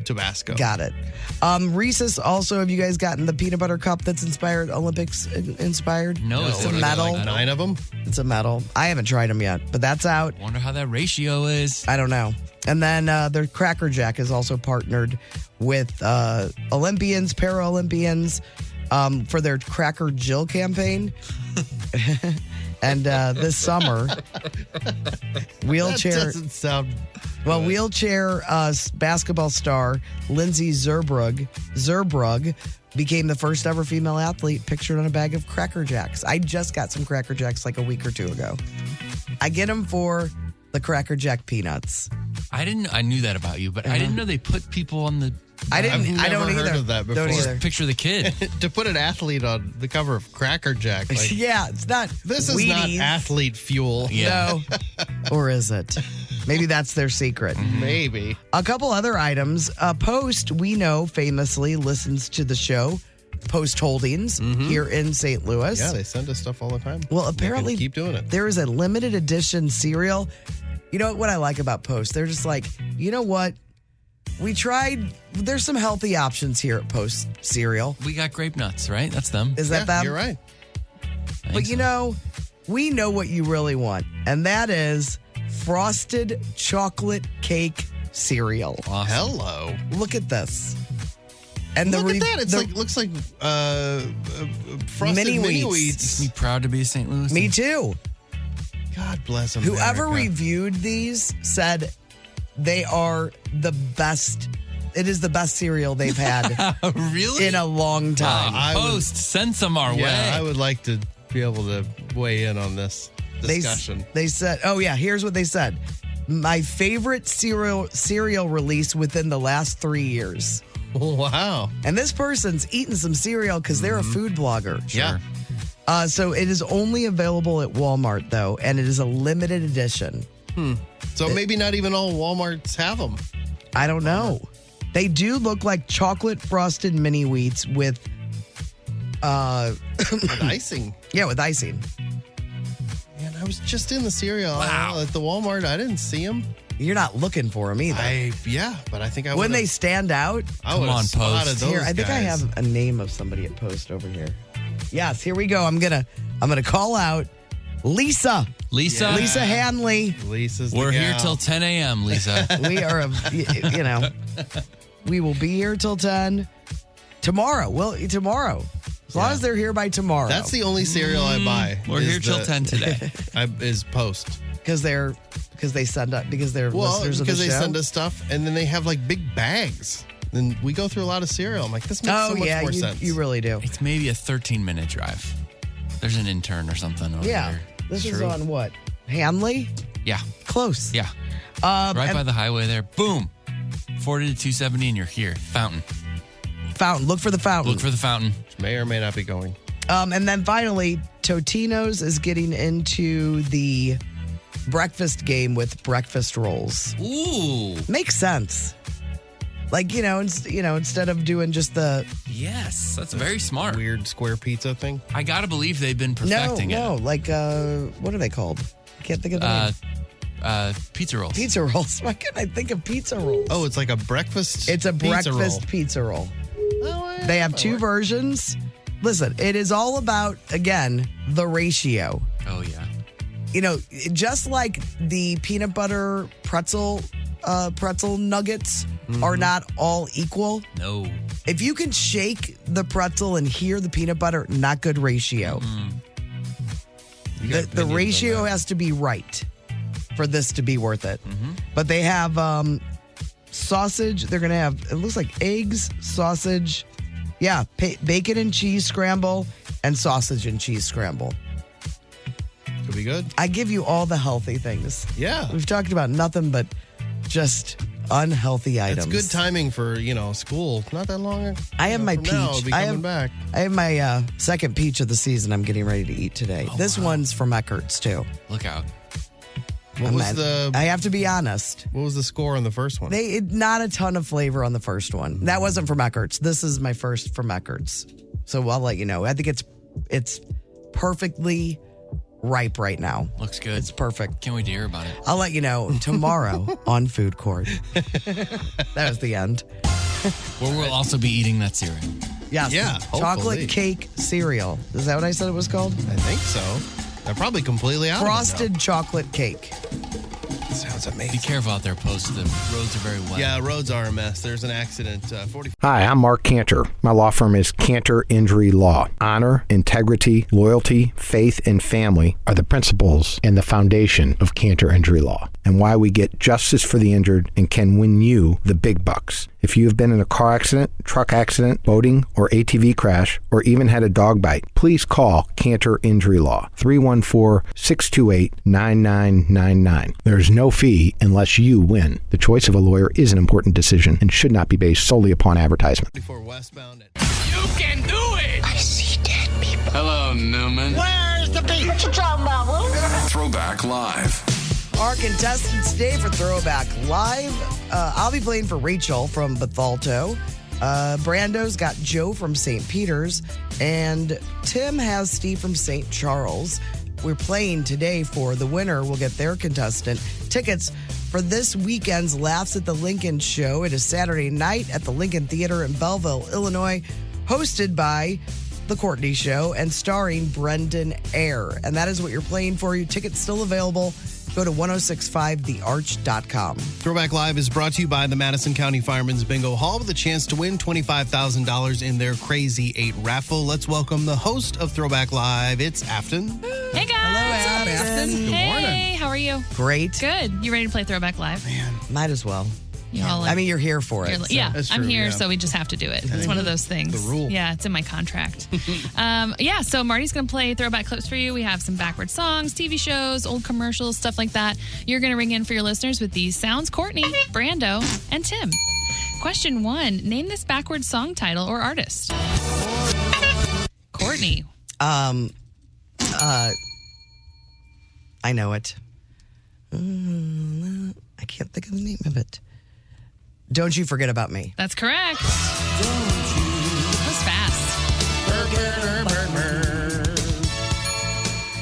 Tabasco. Got it. Reese's also. Have you guys gotten the peanut butter cup that's Olympics inspired? No, it's a what are they, medal. like 9 of them. It's a medal. I haven't tried them yet, but that's out. Wonder how that ratio is. I don't know. And then their Cracker Jack is also partnered with Olympians, Paralympians for their Cracker Jill campaign. And this summer, wheelchair. That doesn't sound. Well, wheelchair basketball star Lindsay Zerbrug became the first ever female athlete pictured on a bag of Cracker Jacks. I just got some Cracker Jacks like a week or two ago. I get them for the Cracker Jack peanuts. I knew that about you, but I didn't know they put people on the. I didn't. I've I don't never either. heard of that before. Don't either. Picture the kid. To put an athlete on the cover of Cracker Jack. Like, Yeah, it's not. this is not Wheaties. athlete fuel. Yeah. No. Or is it? Maybe that's their secret. Maybe. A couple other items. Post, we know, famously listens to the show, Post Holdings, here in St. Louis. Yeah, they send us stuff all the time. Well, apparently, keep doing it. There is a limited edition cereal. You know what I like about Post? They're just like, you know what? We tried. There's some healthy options here at Post cereal. We got grape nuts, right? That's them. Is that them? You're right. But you know, we know what you really want, and that is frosted chocolate cake cereal. Awesome. Hello. Look at this. And Look at that. It's looks like frosted mini wheats. Makes me proud to be a St. Louis. Me too. God bless America. Whoever reviewed these said they are the best. It is the best cereal they've had really in a long time. Post, send some our way. I would like to be able to weigh in on this discussion. They said, oh yeah, here's what they said. My favorite cereal release within the last 3 years. Wow. And this person's eating some cereal because they're a food blogger. Yeah. So it is only available at Walmart, though, and it is a limited edition. So maybe not even all Walmarts have them. I don't know. They do look like chocolate frosted mini wheats with With icing. Yeah, with icing. Man, I was just in the cereal aisle at the Walmart. I didn't see them. You're not looking for them either. But I think I when they stand out. I would have spotted those Here, I think I have a name of somebody at Post over here. Yes, here we go. I'm gonna call out Lisa. Lisa Hanley. Lisa's. We're here till 10 a.m. Lisa. We are, we will be here till 10 tomorrow. Tomorrow. As long as they're here by tomorrow. That's the only cereal I buy. We're here till 10 today. Is Post. Because they send up because they're listeners of the show. Because they send us stuff and then they have like big bags. And we go through a lot of cereal. I'm like, this makes so much more sense. You really do. It's maybe a 13-minute drive. There's an intern or something over there. This is on what? Hanley? Yeah. Close. Yeah. Right by the highway there. Boom. 40 to 270 and you're here. Fountain. Look for the fountain. Look for the fountain. Which may or may not be going. And then finally, Totino's is getting into the breakfast game with breakfast rolls. Ooh. Makes sense. Like, instead of doing just the... Yes, that's very smart. Weird square pizza thing. I got to believe they've been perfecting it. No, like, what are they called? I can't think of the name. Pizza rolls. Pizza rolls. Why can't I think of pizza rolls? Oh, it's like a breakfast It's a breakfast pizza roll. They have two versions. Listen, it is all about, again, the ratio. Oh, yeah. Just like the peanut butter pretzel nuggets are not all equal. No. If you can shake the pretzel and hear the peanut butter, not good ratio. The ratio has to be right for this to be worth it. But they have sausage. They're going to have, it looks like eggs, sausage, bacon and cheese scramble, and sausage and cheese scramble. Could be good. I give you all the healthy things. Yeah. We've talked about nothing but just unhealthy items. It's good timing for, school. Not that long. I have my peach. I'll be coming back. I have my second peach of the season I'm getting ready to eat today. This one's from Eckert's, too. Look out. I have to be honest. What was the score on the first one? Not a ton of flavor on the first one. That wasn't from Eckert's. This is my first from Eckert's. So I'll let you know. I think it's perfectly ripe right now. Looks good. It's perfect. Can't wait to hear about it. I'll let you know tomorrow on Food Court. That was the end. Where we'll also be eating that cereal. Yes. Yeah. Chocolate cake cereal. Is that what I said it was called? I think so. They're probably completely out Frosted of it chocolate cake. Sounds amazing. Be careful out there, Post. The roads are very wet. Yeah, roads are a mess. There's an accident. Hi, I'm Mark Cantor. My law firm is Cantor Injury Law. Honor, integrity, loyalty, faith, and family are the principles and the foundation of Cantor Injury Law, and why we get justice for the injured and can win you the big bucks. If you have been in a car accident, truck accident, boating, or ATV crash, or even had a dog bite, please call Cantor Injury Law, 314-628-9999. There's no fee unless you win. The choice of a lawyer is an important decision and should not be based solely upon advertisement. Before westbound. You can do it! I see dead people. Hello, Newman. Where's the beach? What you talking about, Will? Throwback Live. our contestants today for Throwback Live. I'll be playing for Rachel from Bethalto. Brando's got Joe from St. Peter's. And Tim has Steve from St. Charles. We're playing today for the winner. We'll get their contestant tickets for this weekend's Laughs at the Lincoln show. It is Saturday night at the Lincoln Theater in Belleville, Illinois, hosted by The Courtney Show and starring Brendan Eyre. And that is what you're playing for. Your tickets still available. Go to 1065thearch.com. Throwback Live is brought to you by the Madison County Fireman's Bingo Hall with a chance to win $25,000 in their Crazy 8 raffle. Let's welcome the host of Throwback Live. It's Afton. Hey, guys. Hello, Afton. Hey, how are you? Great. Good. You ready to play Throwback Live? Man. Might as well. You're all like, I mean, you're here for it. yeah, That's I'm true, here, yeah. so we just have to do it. It's one of those things. The rule. Yeah, it's in my contract. So Marty's going to play throwback clips for you. We have some backward songs, TV shows, old commercials, stuff like that. You're going to ring in for your listeners with these sounds: Courtney, Brando, and Tim. Question 1. Name this backward song title or artist. Courtney. I know it. I can't think of the name of it. Don't You Forget About Me. That's correct. That was fast.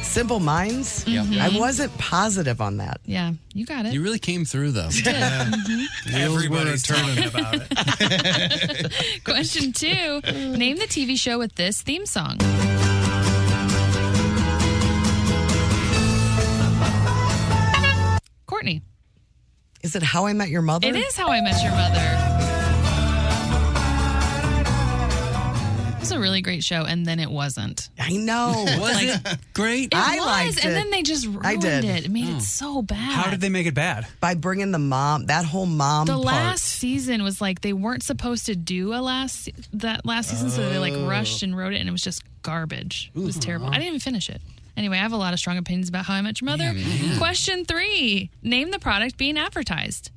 Simple Minds? Mhm. I wasn't positive on that. Yeah, you got it. You really came through, though. Everybody's talking about it. Question 2. Name the TV show with this theme song. Courtney. Is it How I Met Your Mother? It is How I Met Your Mother. It was a really great show, and then it wasn't. I know. Was it great? It I was, liked and it. then they just ruined I did. it. It made it so bad. How did they make it bad? By bringing the mom, that whole mom The part. last season was like they weren't supposed to do that last season, so they like rushed and wrote it, and it was just garbage. It was terrible. I didn't even finish it. Anyway, I have a lot of strong opinions about How I Met Your Mother. Question 3. Name the product being advertised.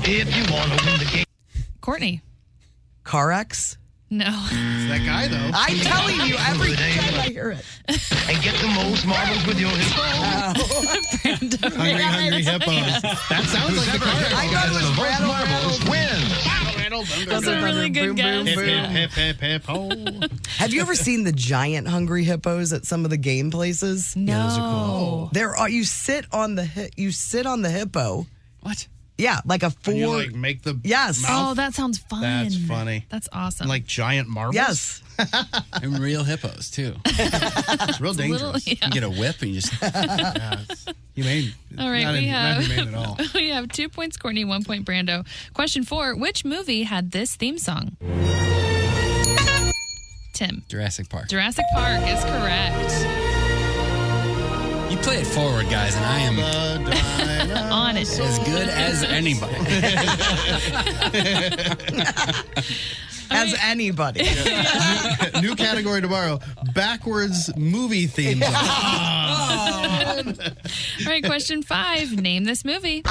If you want to win the game. Courtney. CarX? No. It's that guy, though. I'm telling you, every time I hear it. And get the most marbles with your hippo. Hungry hippos. That sounds like the car. I thought it was Brad Marbles wins. That's a really good guess. Hip, hip, hip, hip, ho. Have you ever seen the giant hungry hippos at some of the game places? No. those are cool. There are. You sit on the hippo. What? Yeah, like a four. And you like make the Yes. mouth. Oh, that sounds fun. That's funny. That's awesome. Like giant marbles. Yes. And real hippos, too. It's real dangerous. Little- You can get a whip and you just... Humane. All right, not we not humane at all. have we have 2 points, Courtney, 1 point, Brando. Question 4: Which movie had this theme song? Tim. Jurassic Park. Jurassic Park is correct. You play it forward, guys, and I am On it. as good as anybody. As anybody. New category tomorrow. Backwards movie themes. All right, question 5. Name this movie.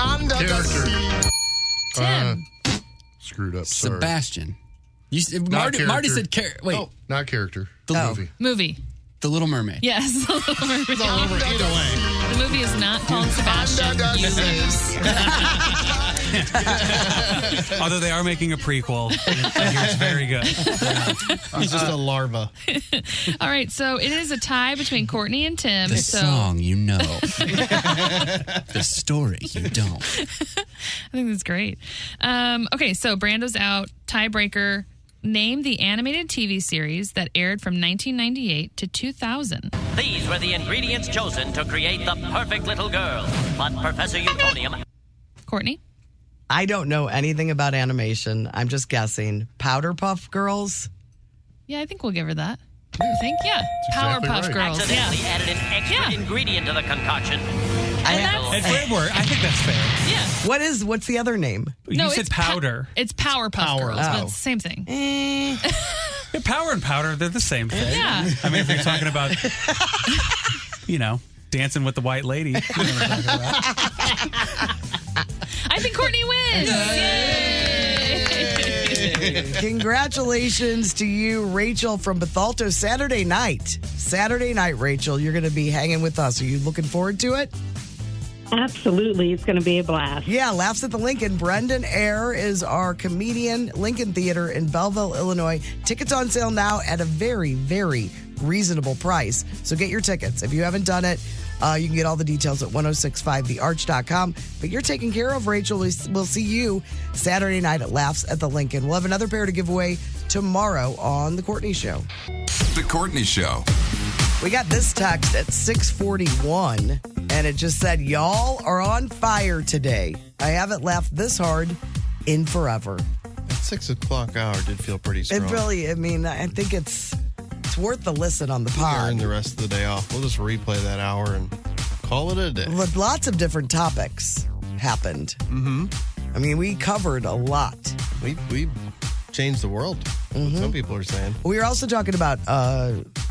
Tim. Screwed up. Sorry. Sebastian. Not Marty said... character. Wait, Oh, not character. The movie. Movie. The Little Mermaid. Yes, The Little Mermaid. It's all over either way. The movie is not called Sebastian. You lose. Although they are making a prequel. It's very good. He's just a larva. All right, so it is a tie between Courtney and Tim. The so song you know. The story you don't. I think that's great. Okay, so Brando's out. Tiebreaker. Name the animated TV series that aired from 1998 to 2000. These were the ingredients chosen to create the perfect little girl. But Professor Utonium... Courtney? I don't know anything about animation. I'm just guessing. Powder Puff Girls? Yeah, I think we'll give her that. I think, yeah. exactly Powerpuff right. Girls. accidentally Yeah. added an extra ingredient to the concoction. And framework, I think that's fair. Yeah. What's the other name? You said it's powder. It's Powerpuff Power. Girls, but Oh. it's the same thing. Yeah, power and powder, they're the same thing. Yeah. I mean, if you're talking about, Dancing with the White Lady. You know what I'm talking about. I think Courtney wins. Yay! Congratulations to you, Rachel from Bethalto. Saturday night, Rachel, you're going to be hanging with us. Are you looking forward to it? Absolutely. It's going to be a blast. Yeah, Laughs at the Lincoln. Brendan Eyre is our comedian. Lincoln Theater in Belleville, Illinois. Tickets on sale now at a very, very reasonable price. So get your tickets. If you haven't done it, you can get all the details at 1065thearch.com. But you're taken care of, Rachel. We'll see you Saturday night at Laughs at the Lincoln. We'll have another pair to give away tomorrow on The Courtney Show. The Courtney Show. We got this text at 6:41, and it just said, y'all are on fire today. I haven't laughed this hard in forever. That 6 o'clock hour did feel pretty strong. It really, I mean, I think it's worth the listen on the pod. Earn the rest of the day off. We'll just replay that hour and call it a day. But lots of different topics happened. Mm-hmm. I mean, we covered a lot. We changed the world. Mm-hmm. Some people are saying. We were also talking about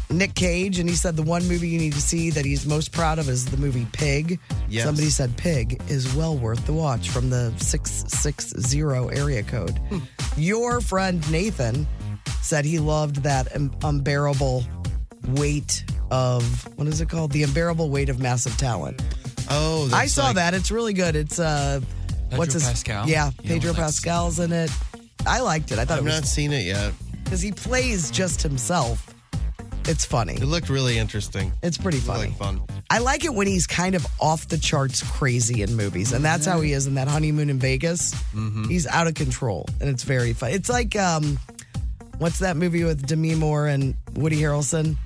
Nick Cage, and he said the one movie you need to see that he's most proud of is the movie Pig. Yes. Somebody said Pig is well worth the watch from the 660 area code. Your friend Nathan said he loved that unbearable weight of, what is it called? The Unbearable Weight of Massive Talent. Oh, I saw that. It's really good. It's what's his Pascal? Yeah, You know, Pedro Pascal's in it. I liked it. I thought I've it was not seen it yet. because he plays just himself. It's funny. It looked really interesting. It's pretty funny. Like fun. I like it when he's kind of off the charts crazy in movies, and that's how he is in that Honeymoon in Vegas. Mm-hmm. He's out of control, and it's very fun. It's like what's that movie with Demi Moore and Woody Harrelson?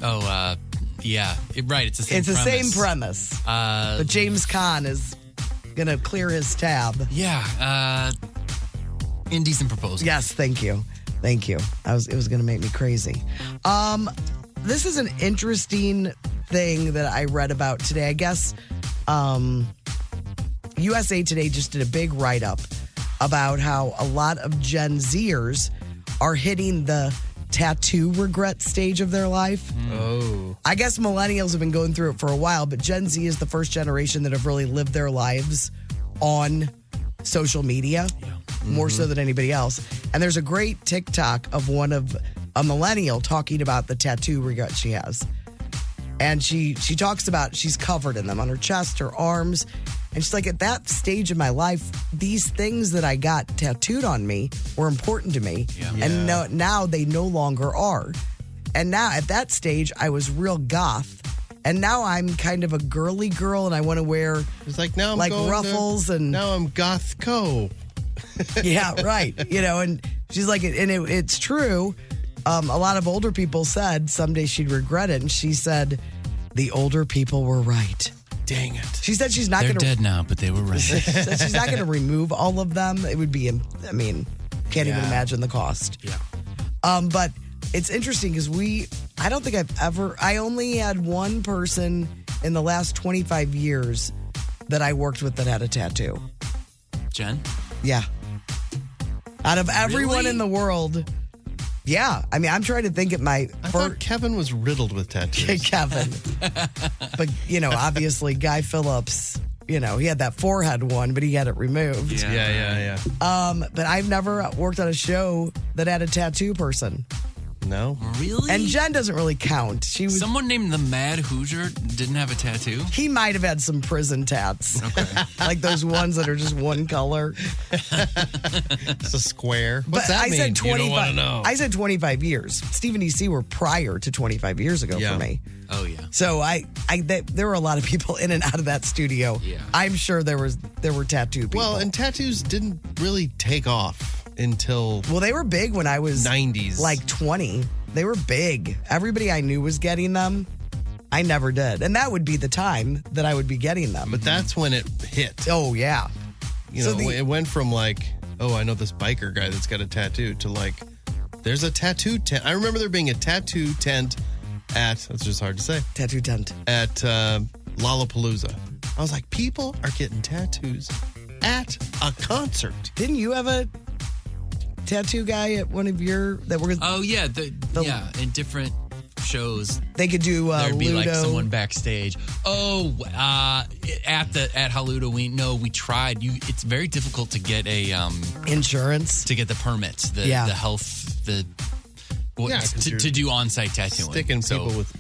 Oh, yeah. Right. It's the same It's premise. the same premise. But James Caan is going to clear his tab. Yeah. Indecent Proposal. Yes, thank you. Thank you. It was going to make me crazy. This is an interesting thing that I read about today. I guess USA Today just did a big write-up about how a lot of Gen Zers are hitting the tattoo regret stage of their life. Oh. I guess millennials have been going through it for a while, but Gen Z is the first generation that have really lived their lives on social media, more so than anybody else. And there's a great TikTok of a millennial talking about the tattoo regret she has. And she talks about she's covered in them on her chest, her arms. And she's like, at that stage of my life, these things that I got tattooed on me were important to me. Yeah. And now they no longer are. And now at that stage, I was real goth. And now I'm kind of a girly girl and I want to wear It's like now I'm like going ruffles and now I'm goth-co. yeah, right. You know, and she's like, and it's true. A lot of older people said someday she'd regret it. And she said, the older people were right. Dang it. She said she's not They're going to. dead now, but they were right. She said she's not going to remove all of them. It would be, I mean, can't even imagine the cost. Yeah. But it's interesting because I don't think I only had one person in the last 25 years that I worked with that had a tattoo. Jen? Yeah. Out of everyone Really? in the world. Yeah. I mean, I'm trying to think at my I thought Kevin was riddled with tattoos. Kevin. But, obviously Guy Phillips, he had that forehead one, but he had it removed. Yeah. But I've never worked on a show that had a tattoo person. No. Really? And Jen doesn't really count. Someone named the Mad Hoosier didn't have a tattoo? He might have had some prison tats. Okay. Like those ones that are just one color. It's a square. What's But that I mean? said You 25. don't want to know. I said 25 years. Stephen E.C. were prior to 25 years ago for me. Oh, yeah. So there were a lot of people in and out of that studio. Yeah. I'm sure there were tattoo people. Well, and tattoos didn't really take off until they were big when I was 90s. like 20. They were big. Everybody I knew was getting them. I never did. And that would be the time that I would be getting them. But that's when it hit. Oh, yeah. It went from like, oh, I know this biker guy that's got a tattoo to like, there's a tattoo tent. I remember there being a tattoo tent that's just hard to say. Tattoo tent. At Lollapalooza. I was like, people are getting tattoos at a concert. Didn't you have a tattoo guy at one of your Oh yeah, in different shows they could do there'd be like Ludo. someone backstage. At Haludo we tried. It's very difficult to get a insurance to get the permits, the health, to do on-site tattooing. Sticking people with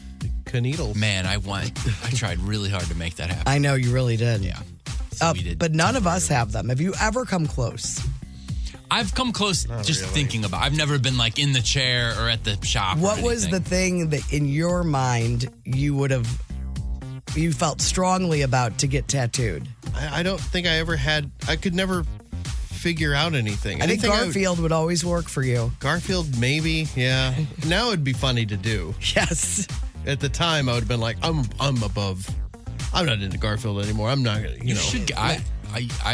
Kneadles. Man, I tried really hard to make that happen. I know you really did. Yeah. So we did but none of us have them. Have you ever come close? I've come close just thinking about. I've never been like in the chair or at the shop. What was the thing that in your mind you felt strongly about to get tattooed? I don't think I ever had. I could never figure out anything. I think Garfield would always work for you. Garfield, maybe. Yeah. Now it'd be funny to do. Yes. At the time, I would have been like, I'm above. I'm not into Garfield anymore. I'm not. You know. Should. I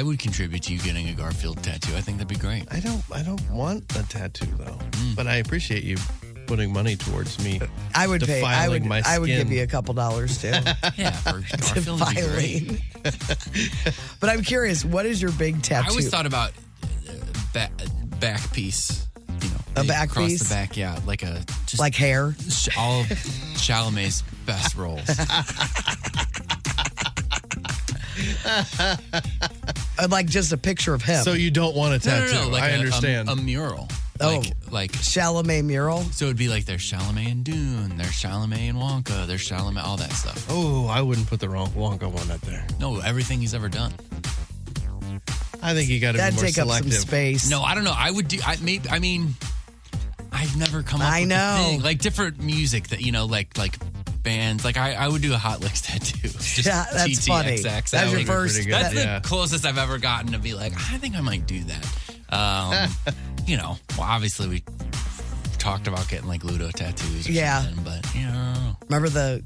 would contribute to you getting a Garfield tattoo. I think that'd be great. I don't want a tattoo though, but I appreciate you putting money towards me. I would pay. I would give you a couple dollars too. Yeah, for Garfield would be great. But I'm curious, what is your big tattoo? I always thought about back piece. You know, a back across piece? the back, yeah, like like hair. All of Chalamet's best roles. Like just a picture of him. So you don't want a tattoo? No, like I understand. A mural. Like Chalamet mural. So it'd be like there's Chalamet and Dune, there's Chalamet and Wonka, there's Chalamet, all that stuff. Oh, I wouldn't put the wrong Wonka one up there. No, everything he's ever done. I think you got to be more take selective. Up some space. No, I don't know. I would do. I've never come up with a thing. Like different music that like bands. Like I would do a Hot Licks tattoo. Just yeah, that's TTXX. funny. That's your first. That's the closest I've ever gotten to be like, I think I might do that. Well, obviously we talked about getting like Ludo tattoos. Or something, but remember the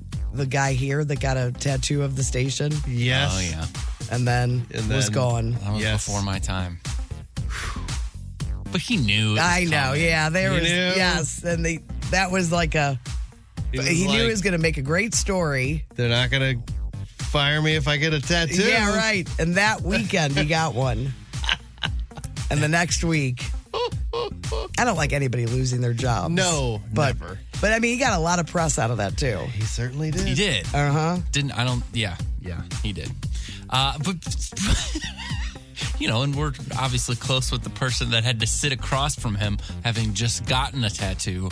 guy here that got a tattoo of the station? Yes. Oh yeah. And then was gone. That was before my time. But he knew. I know. Yeah, there was. Yes, and that was like a. He knew he was going to make a great story. They're not going to fire me if I get a tattoo. Yeah, right. And that weekend he got one. And the next week, I don't like anybody losing their jobs. No, never. But I mean, he got a lot of press out of that too. He certainly did. He did. Yeah, he did. But and we're obviously close with the person that had to sit across from him, having just gotten a tattoo.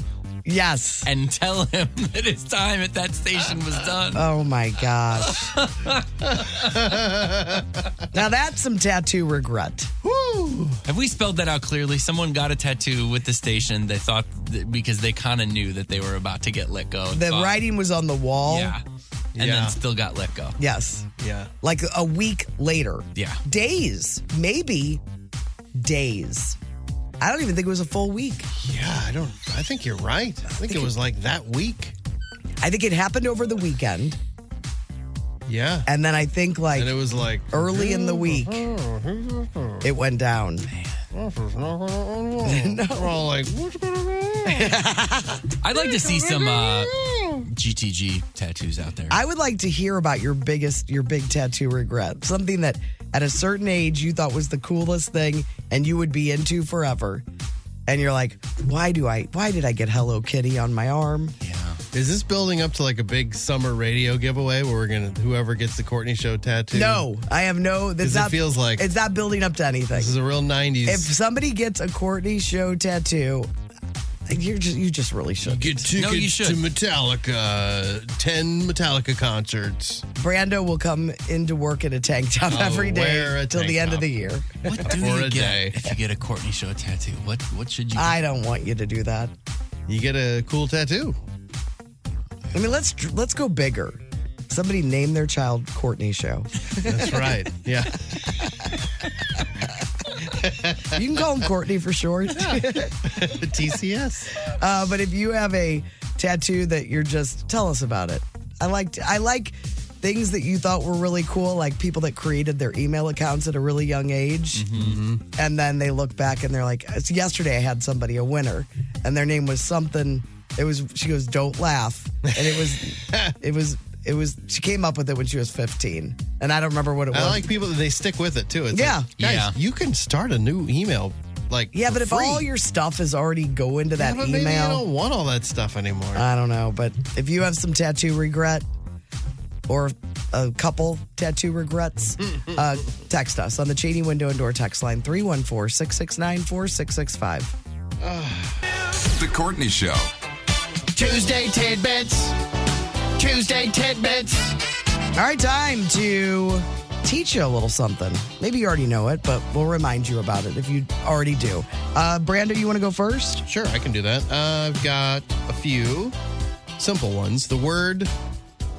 Yes. And tell him that his time at that station was done. Oh, my gosh. Now, that's some tattoo regret. Woo. Have we spelled that out clearly? Someone got a tattoo with the station. They thought, because they kind of knew that they were about to get let go. The writing was on the wall. Yeah. And then still got let go. Yes. Yeah. Like a week later. Yeah. Days. Maybe days. I don't even think it was a full week. Yeah, I think you're right. I think it was like that week. I think it happened over the weekend. Yeah. And then I think and it was like early in the week, it went down. We're all like, what's going on? I'd like to see some GTG tattoos out there. I would like to hear about your big tattoo regret. Something that at a certain age you thought was the coolest thing and you would be into forever. And you're like, why did I get Hello Kitty on my arm? Yeah. Is this building up to like a big summer radio giveaway where whoever gets the Courtney Show tattoo? No, I have no. It feels like it's not building up to anything. This is a real 90s. If somebody gets a Courtney Show tattoo, you just really should. You get tickets to Metallica, 10 Metallica concerts. Brando will come into work in a tank top every day till the end of the year. What do you get if you get a Courtney Show tattoo? What should you get? I don't want you to do that. You get a cool tattoo. I mean, let's go bigger. Somebody name their child Courtney Show. That's right. Yeah. You can call him Courtney for short. TCS. But if you have a tattoo that you're just, tell us about it. I like things that you thought were really cool, like people that created their email accounts at a really young age. Mm-hmm. And then they look back and they're like, yesterday I had somebody, a winner, and their name was something. She goes, don't laugh. And it was, she came up with it when she was 15. And I don't remember what it was. I like people that they stick with it too. It's yeah. Like, guys, you can start a new email. But if all your stuff is already go into that email. Maybe you don't want all that stuff anymore. I don't know. But if you have some tattoo regret or a couple tattoo regrets, text us on the Cheney Window and Door text line 314-669-4665. The Courtney Show. Tuesday tidbits. Tuesday tidbits. All right, time to teach you a little something. Maybe you already know it, but we'll remind you about it if you already do. Brando, you want to go first? Sure, I can do that. I've got a few simple ones. The word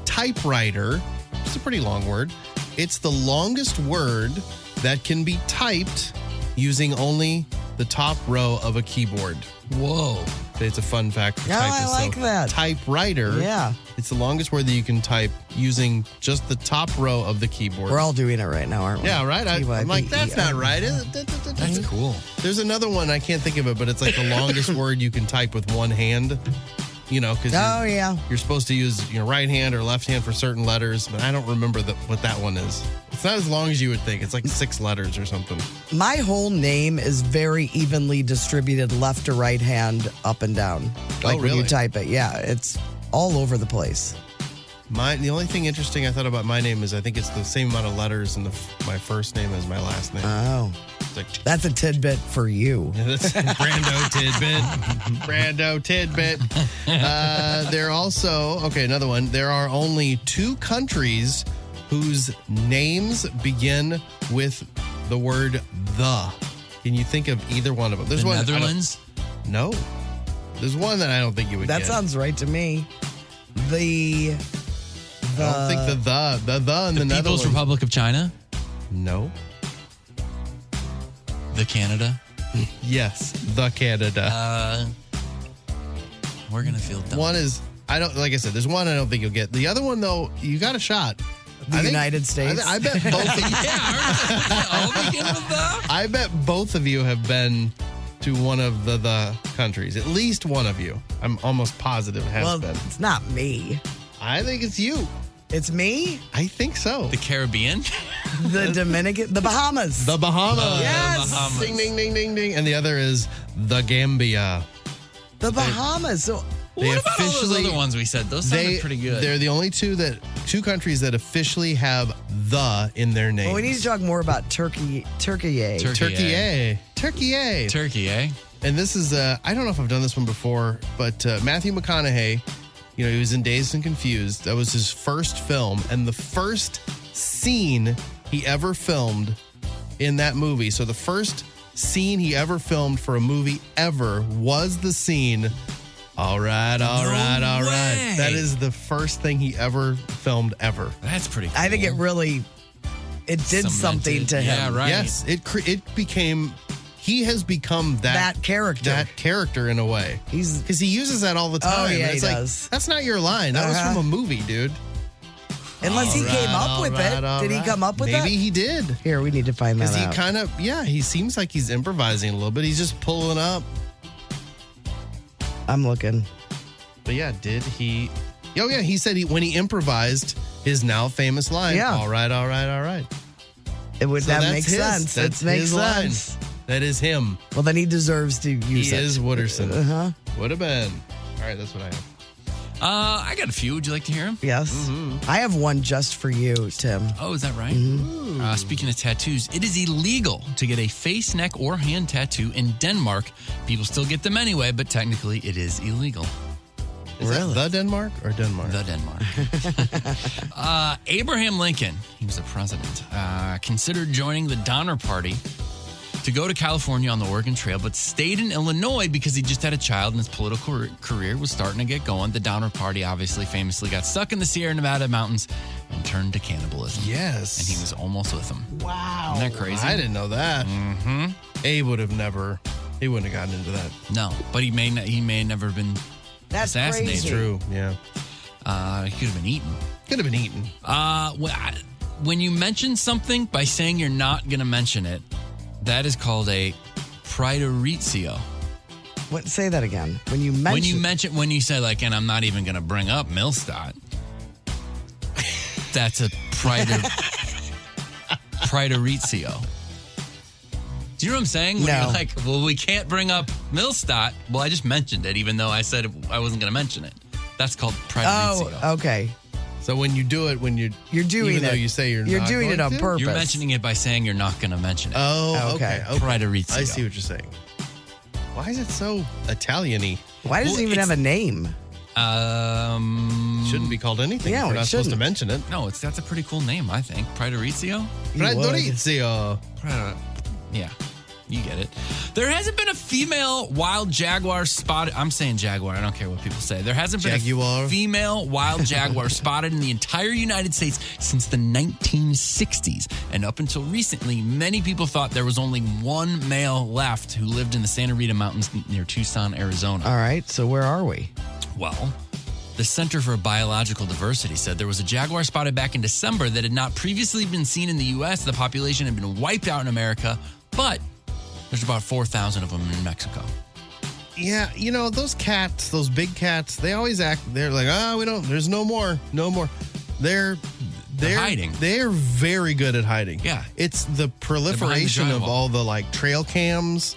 typewriter, it's a pretty long word. It's the longest word that can be typed using only the top row of a keyboard. Whoa. It's a fun fact for Oh, typists. I like that. Typewriter. Yeah. It's the longest word that you can type using just the top row of the keyboard. We're all doing it right now, aren't we? Yeah, right? I'm like, that's not right. That's cool. There's another one, I can't think of it, but it's like the longest word you can type with one hand. You know, because you're supposed to use your right hand or left hand for certain letters, but I don't remember what that one is. It's not as long as you would think. It's like 6 letters or something. My whole name is very evenly distributed left to right hand, up and down. Like when you type it. Yeah, it's all over the place. The only thing interesting I thought about my name is I think it's the same amount of letters in my first name as my last name. Oh. That's a tidbit for you. That's Brando tidbit. Brando tidbit. There also, another one. There are only 2 countries whose names begin with the word the. Can you think of either one of them? There's the one. Netherlands? No. There's one that I don't think you would That get. sounds right to me. I don't think the in the Netherlands. People's Republic of China? No. The Canada? Yes, the Canada. We're going to feel dumb. One is, like I said, there's one I don't think you'll get. The other one, though, you got a shot. The United States? I bet both of you. I bet both of you have been to one of the countries. At least one of you. I'm almost positive has been. It's not me. I think it's you. It's me? I think so. The Caribbean? The Dominican? The Bahamas. The Bahamas. Yes. The Bahamas. Ding, ding, ding, ding, ding. And the other is the Gambia. The Bahamas. So what about all those other ones we said? Those sounded pretty good. They're the only two countries that officially have the in their name. Well, we need to talk more about Turkey. Turkey, eh? And this is, I don't know if I've done this one before, but Matthew McConaughey, he was in Dazed and Confused. That was his first film. And the first scene he ever filmed in that movie. So the first scene he ever filmed for a movie ever was the scene. All right. That is the first thing he ever filmed ever. That's pretty cool. I think it did something to him. Yeah, right. Yes, he has become that character. That character in a way. Because he uses that all the time. Oh, yeah, it's he like, does. That's not your line. That was from a movie, dude. Unless he came up with it. Did he come up with that? Maybe he did. Here, we need to find that out. Because he seems like he's improvising a little bit. He's just pulling up. I'm looking. But yeah, did he? Oh, yeah, he said when he improvised his now famous line, Yeah. all right. That makes sense. That's That makes his sense. line. That is him. Well, then he deserves to use it. He is Wooderson. Uh-huh. Would have been. All right, that's what I have. I got a few. Would you like to hear them? Yes. Mm-hmm. I have one just for you, Tim. Oh, is that right? Mm-hmm. Speaking of tattoos, it is illegal to get a face, neck, or hand tattoo in Denmark. People still get them anyway, but technically it is illegal. Is that the Denmark or Denmark? The Denmark. Abraham Lincoln, he was the president, considered joining the Donner Party to go to California on the Oregon Trail, but stayed in Illinois because he just had a child and his political career was starting to get going. The Donner Party obviously famously got stuck in the Sierra Nevada mountains and turned to cannibalism. Yes. And he was almost with them. Wow. Isn't that crazy? I didn't know that. Mm-hmm. He wouldn't have gotten into that. No, but he may never have been That's assassinated. crazy. True, yeah. He could have been eaten. Could have been eaten. When you mention something by saying you're not going to mention it, that is called a praeteritio. What? Say that again. When you you say like, and I'm not even going to bring up Millstadt. That's a praeteritio. Do you know what I'm saying? When No. you're like, well, we can't bring up Millstadt. Well, I just mentioned it, even though I said I wasn't going to mention it. That's called praeteritio. Oh, okay. So when you do it, you're doing even it, though you say you're not doing it going on to? purpose. You're mentioning it by saying you're not going to mention it. Oh, okay. Praeteritio. I see what you're saying. Why is it so Italian-y? Why does it even have a name? Shouldn't be called anything. Yeah, if we're it not supposed to shouldn't. mention it. No, that's a pretty cool name, I think. Pradorizio? Pradorizio. Yeah, you get it. There hasn't been a female wild jaguar spotted. I'm saying jaguar. I don't care what people say. There hasn't been a female wild jaguar spotted in the entire United States since the 1960s. And up until recently, many people thought there was only one male left who lived in the Santa Rita Mountains near Tucson, Arizona. All right, so where are we? Well, the Center for Biological Diversity said there was a jaguar spotted back in December that had not previously been seen in the U.S. The population had been wiped out in America, but there's about 4,000 of them in Mexico. Yeah, those cats, those big cats, they always act, they're like, there's no more. They're hiding. They're very good at hiding. Yeah. It's the proliferation of all the like trail cams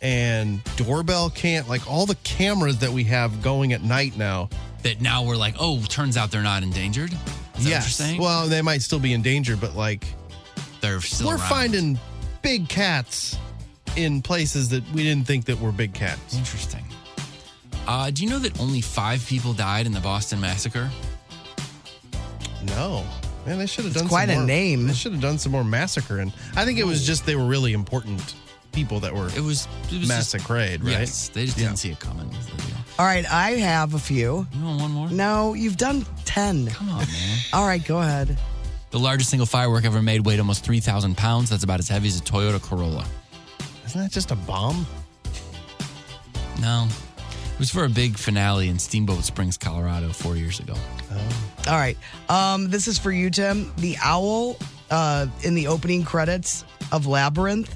and doorbell like all the cameras that we have going at night now. That now we're like, turns out they're not endangered? Is that what you're saying? Well, they might still be in danger, but like they're still we're around. finding big cats in places that we didn't think that were big cats. Interesting. Do you know that only 5 people died in the Boston Massacre? No. Man, they should have done quite some a more. name. They should have done some more massacring. I think it was just they were really important people that were massacred, right? Yes, they just didn't see it coming. Was the deal. All right, I have a few. You want one more? No, you've done 10. Come on, man. All right, go ahead. The largest single firework ever made weighed almost 3,000 pounds. That's about as heavy as a Toyota Corolla. Isn't that just a bomb? No. It was for a big finale in Steamboat Springs, Colorado 4 years ago. All right. This is for you, Tim. The owl in the opening credits of Labyrinth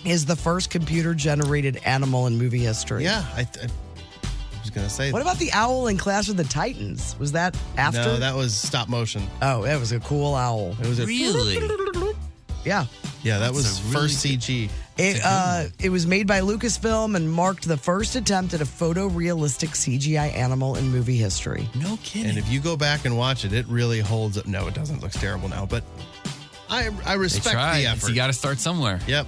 is the first computer-generated animal in movie history. Yeah, I was going to say. What about the owl in Clash of the Titans? Was that after? No, that was stop motion. Oh, that was a cool owl. It was really? Yeah. Yeah, that was first CG. It was made by Lucasfilm and marked the first attempt at a photorealistic CGI animal in movie history. No kidding. And if you go back and watch it, it really holds up. No, it doesn't. Looks terrible now, but I respect the effort. You got to start somewhere. Yep.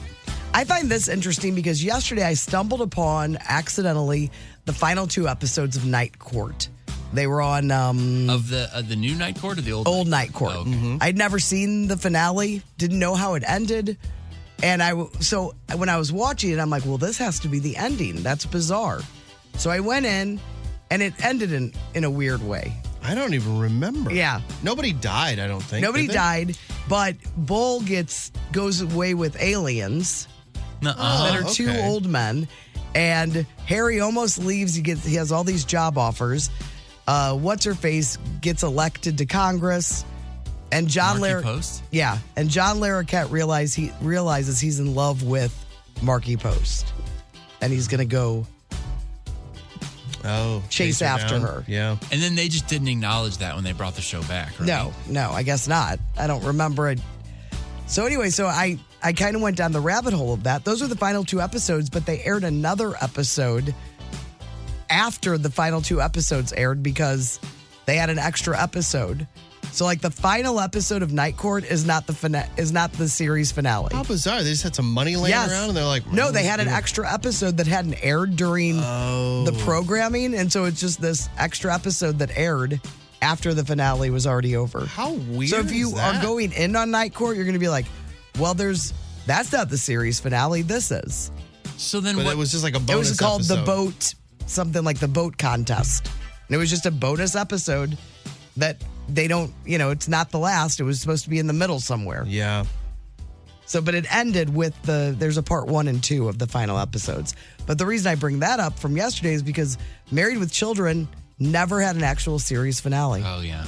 I find this interesting because yesterday I stumbled upon accidentally the final 2 episodes of Night Court. They were on of the new Night Court or the old Night Court. Oh, okay. I'd never seen the finale, didn't know how it ended, and so when I was watching it, I'm like, well, this has to be the ending. That's bizarre. So I went in, and it ended in a weird way. I don't even remember. Yeah, nobody died. I don't think nobody did they? died, but Bull goes away with aliens. That are 2 old men, and Harry almost leaves. He has all these job offers. What's her face gets elected to Congress, and John Post. Yeah, and John Larroquette realizes he's in love with Marky Post, and he's gonna go chase after her. Yeah, and then they just didn't acknowledge that when they brought the show back. Right? No, I guess not. I don't remember it. So anyway, I kind of went down the rabbit hole of that. Those are the final 2 episodes, but they aired another episode after the final 2 episodes aired because they had an extra episode. So like the final episode of Night Court is not the series finale. How bizarre. They just had some money laying around and they're like, no, they had an extra episode that hadn't aired during the programming. And so it's just this extra episode that aired after the finale was already over. How weird. So if you are going in on Night Court, you're going to be like, well, that's not the series finale. This is. So then it was just like a bonus It was called episode. The Boat, something like the Boat Contest. And it was just a bonus episode that they don't, it's not the last. It was supposed to be in the middle somewhere. Yeah. So, but it ended with there's a part 1 and 2 of the final episodes. But the reason I bring that up from yesterday is because Married with Children never had an actual series finale. Oh, yeah.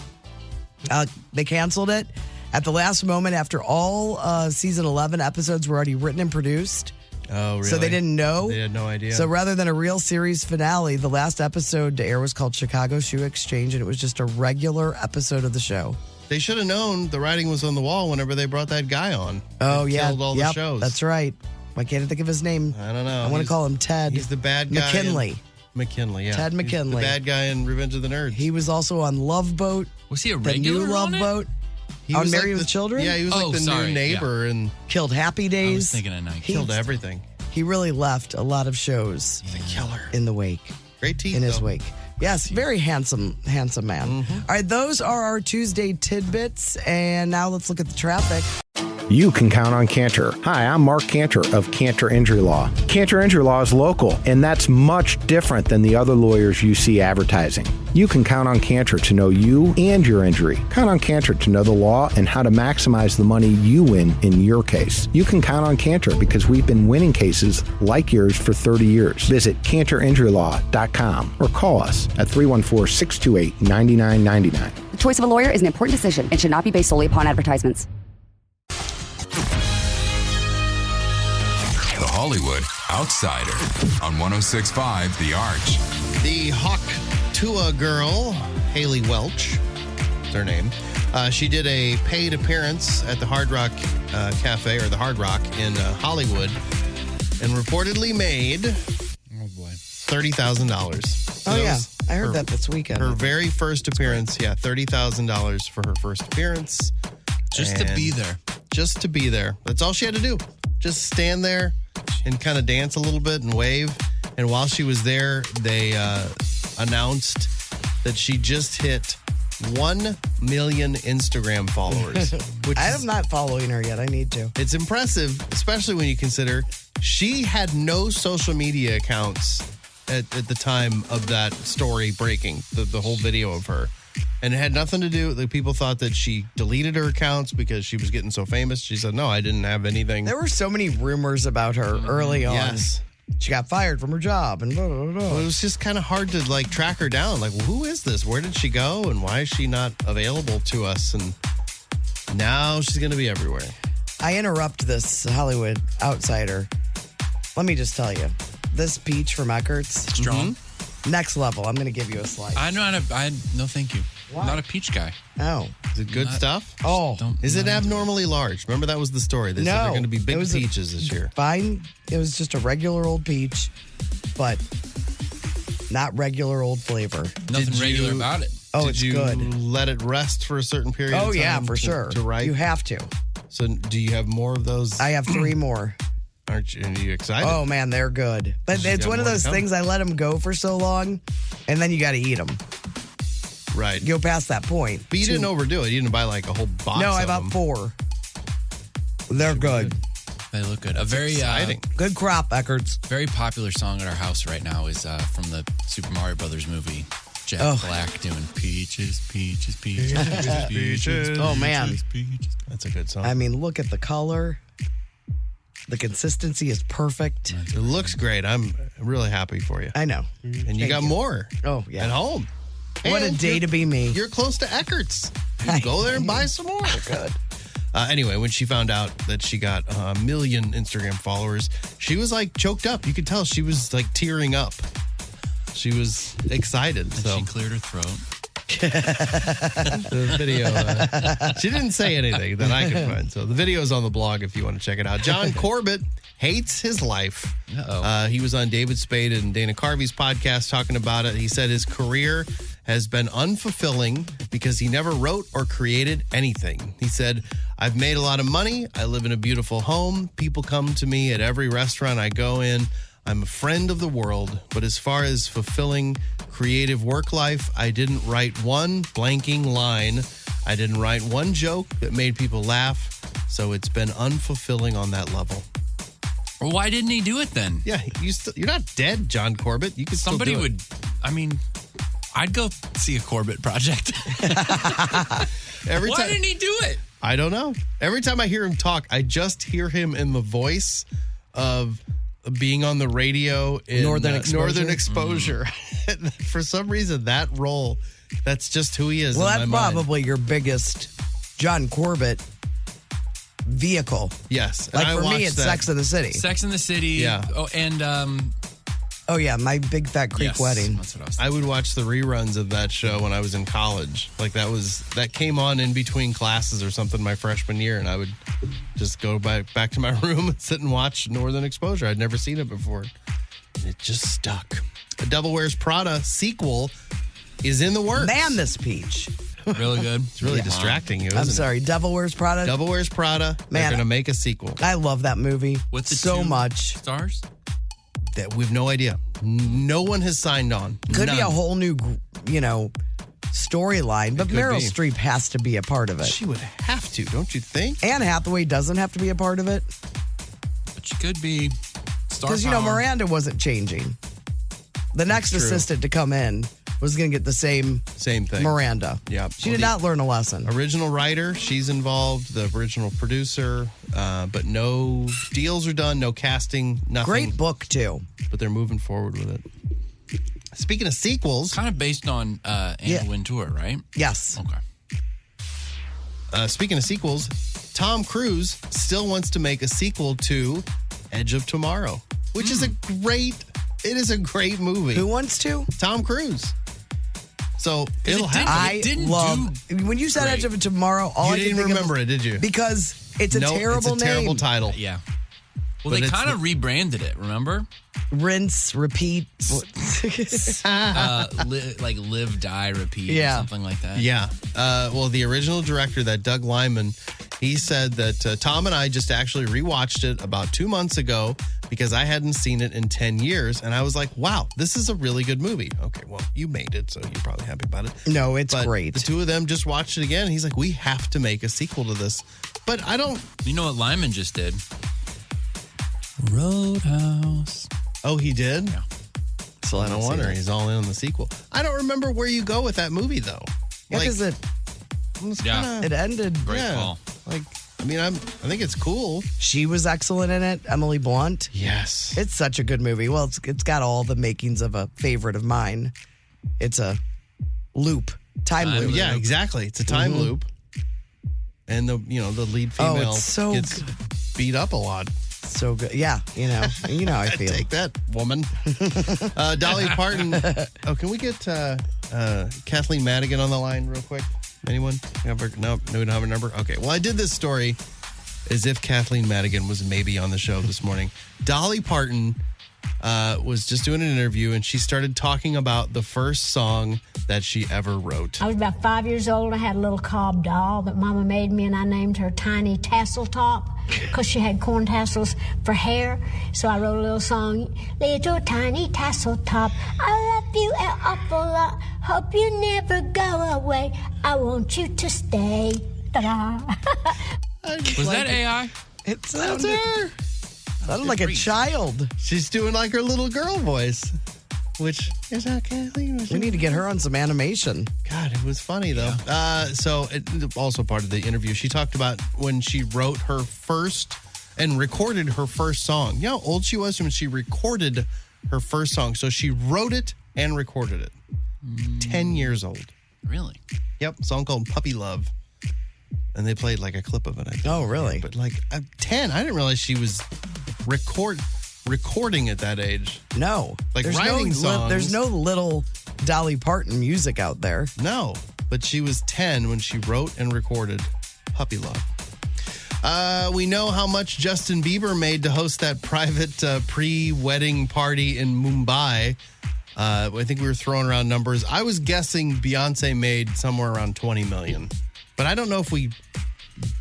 They canceled it at the last moment after all season 11 episodes were already written and produced. Oh, really? So they didn't know. They had no idea. So rather than a real series finale, the last episode to air was called Chicago Shoe Exchange, and it was just a regular episode of the show. They should have known the writing was on the wall whenever they brought that guy on. Oh, yeah. Killed all the shows. That's right. Why can't I think of his name? I don't know. I want to call him Ted. He's the bad guy. McKinley. McKinley, yeah. Ted McKinley. He's the bad guy in Revenge of the Nerds. He was also on Love Boat. Was he a the regular new Love on it? Boat? He on was Married like with Children? Yeah, he was like the new neighbor and killed Happy I was Days. thinking of Night. killed everything. He really left a lot of shows He's a killer. in the wake. Great teeth, in his though. wake. Yes, very handsome man. All right, those are our Tuesday tidbits. And now let's look at the traffic. You can count on Cantor. Hi, I'm Mark Cantor of Cantor Injury Law. Cantor Injury Law is local, and that's much different than the other lawyers you see advertising. You can count on Cantor to know you and your injury. Count on Cantor to know the law and how to maximize the money you win in your case. You can count on Cantor because we've been winning cases like yours for 30 years. Visit CantorInjuryLaw.com or call us at 314-628-9999. The choice of a lawyer is an important decision and should not be based solely upon advertisements. The Hollywood Outsider on 106.5 The Arch. The Hawk Tua girl, Haley Welch, is her name. She did a paid appearance at the Hard Rock Cafe, or the Hard Rock in Hollywood, and reportedly made $30,000. So I heard that this weekend. Her very first appearance, $30,000 for her first appearance. Just to be there. Just to be there. That's all she had to do. Just stand there and kind of dance a little bit and wave. And while she was there, they announced that she just hit 1 million Instagram followers. Which I'm not following her yet. I need to. It's impressive, especially when you consider she had no social media accounts at the time of that story breaking, the whole video of her. And it had nothing to do, like, people thought that she deleted her accounts because she was getting so famous. She said, no, I didn't have anything. There were so many rumors about her early on. Yes. She got fired from her job and blah, blah, blah. Well, it was just kind of hard to, like, track her down. Like, well, who is this? Where did she go? And why is she not available to us? And now she's going to be everywhere. I interrupt this Hollywood Outsider. Let me just tell you, this peach from Eckert's. Strong. Next level. I'm going to give you a slice. No, thank you. Why? Not a peach guy. Oh. Is it good stuff? Oh. Is it abnormally large? Remember, that was the story. They said they're going to be big peaches this year. Fine. It was just a regular old peach, but not regular old flavor. Nothing regular about it. Oh, Did it's you good. let it rest for a certain period of time? Oh, yeah, for sure. To ripe? You have to. So do you have more of those? I have 3 more. Are you excited? Oh, man, they're good. But You it's got one of more to those come. things, I let them go for so long, and then you got to eat them. Right. You go past that point. But you didn't overdo it. You didn't buy like a whole box No, of I bought them. 4. They're good. They look good. A very exciting. Good crop, Eckert's. very popular song at our house right now is from the Super Mario Brothers movie. Jack Black doing peaches, peaches, peaches, peaches, peaches. Oh, man. Peaches. That's a good song. I mean, look at the color. The consistency is perfect. It looks great. I'm really happy for you. I know. And you Thank got you. more Oh, yeah. at home. What a And day to be me. You're close to Eckert's. You can go there and buy some more. Good. Anyway, when she found out that she got 1 million Instagram followers, she was like choked up. You could tell she was like tearing up. She was excited. And So she cleared her throat. the video, she didn't say anything that I could find. So the video is on the blog if you want to check it out. John Corbett hates his life. He was on David Spade and Dana Carvey's podcast talking about it. He said his career has been unfulfilling because he never wrote or created anything. He said, I've made a lot of money. I live in a beautiful home. People come to me at every restaurant I go in. I'm a friend of the world. But as far as fulfilling creative work life, I didn't write one blanking line. I didn't write one joke that made people laugh. So it's been unfulfilling on that level. Well, why didn't he do it then? Yeah, you're not dead, John Corbett. You could Somebody still do would, I mean, I'd go see a Corbett project. Why didn't he do it? I don't know. Every time I hear him talk, I just hear him in the voice of being on the radio in Northern Exposure. Northern Exposure. For some reason, that role, that's just who he is. Well, in that's my mind. probably your biggest John Corbett vehicle. Yes. and Like I for me, watched it's that. Sex in the City. Sex in the City. Yeah. Oh, and Oh, yeah, My Big Fat Creek yes, Wedding. That's what I was I would watch the reruns of that show when I was in college. Like that came on in between classes or something my freshman year, and I would just go back to my room and sit and watch Northern Exposure. I'd never seen it before. And it just stuck. The Devil Wears Prada sequel is in the works. Man, this peach. really good. It's really distracting you, isn't I'm it? sorry, Devil Wears Prada. Devil Wears Prada. They're Man, going to make a sequel. I love that movie With the so 2 much. stars? That we have no idea. No one has signed on. Could be a None. whole new, storyline, but It could Meryl be. Streep has to be a part of it. She would have to, don't you think? Anne Hathaway doesn't have to be a part of it But she could be star because, power. Miranda wasn't changing. The next True. assistant to come in was going to get the same thing. Miranda. Yeah. She did not learn a lesson. Original writer, she's involved, the original producer, but no deals are done, no casting, nothing. Great book, too. But they're moving forward with it. Speaking of sequels. Kind of based on Anne Wintour, right? Yes. Okay. Speaking of sequels, Tom Cruise still wants to make a sequel to Edge of Tomorrow, which is a great movie. Who wants to? Tom Cruise. So it'll happen. When you said Edge of Tomorrow, all I You could didn't think remember of, it, did you? Because it's a No, terrible it's a terrible name. title. Yeah. Well, But they it's kind of rebranded it, remember? Rinse, repeat. Live, die, repeat, or something like that. Yeah. Well, the original director, that Doug Liman, he said that Tom and I just actually rewatched it about 2 months ago because I hadn't seen it in 10 years. And I was like, wow, this is a really good movie. Okay, well, you made it, so you're probably happy about it. No, it's But great. The two of them just watched it again. And he's like, we have to make a sequel to this. But I don't. You know what Lyman just did? Roadhouse. Oh, he did? Yeah. So I don't wonder. He's all in on the sequel. I don't remember where you go with that movie, though. Yeah, because it ended. Great call. I think it's cool. She was excellent in it, Emily Blunt. Yes. It's such a good movie. Well, it's got all the makings of a favorite of mine. It's a loop, time loop. Yeah, exactly. It's a time loop. And the lead female it's so gets beat up a lot. So good. Yeah, how I feel. Take that, woman. Dolly Parton. Oh, can we get Kathleen Madigan on the line real quick? Anyone? No, we don't have her number. Okay. Well, I did this story as if Kathleen Madigan was maybe on the show this morning. Dolly Parton was just doing an interview, and she started talking about the first song that she ever wrote. I was about 5 years old. I had a little cob doll that Mama made me, and I named her Tiny Tassel Top because she had corn tassels for hair. So I wrote a little song, Little Tiny Tassel Top, I love you an awful lot. Hope you never go away. I want you to stay. Ta-da. Was that AI? It sounded, her. sounded like a child. She's doing like her little girl voice, which is how Kathleen. We need to get her on some animation. God, it was funny though. So also part of the interview, she talked about when she wrote her first and recorded her first song. You know how old she was when she recorded her first song? So she wrote it and recorded it. 10 years old. Really? Yep, a song called Puppy Love. And they played like a clip of it. I think. Oh, really? But like 10, I didn't realize she was recording at that age. No. Like There's writing songs. There's no little Dolly Parton music out there. No, but she was 10 when she wrote and recorded Puppy Love. We know how much Justin Bieber made to host that private pre-wedding party in Mumbai. I think we were throwing around numbers. I was guessing Beyonce made somewhere around $20 million. But I don't know if we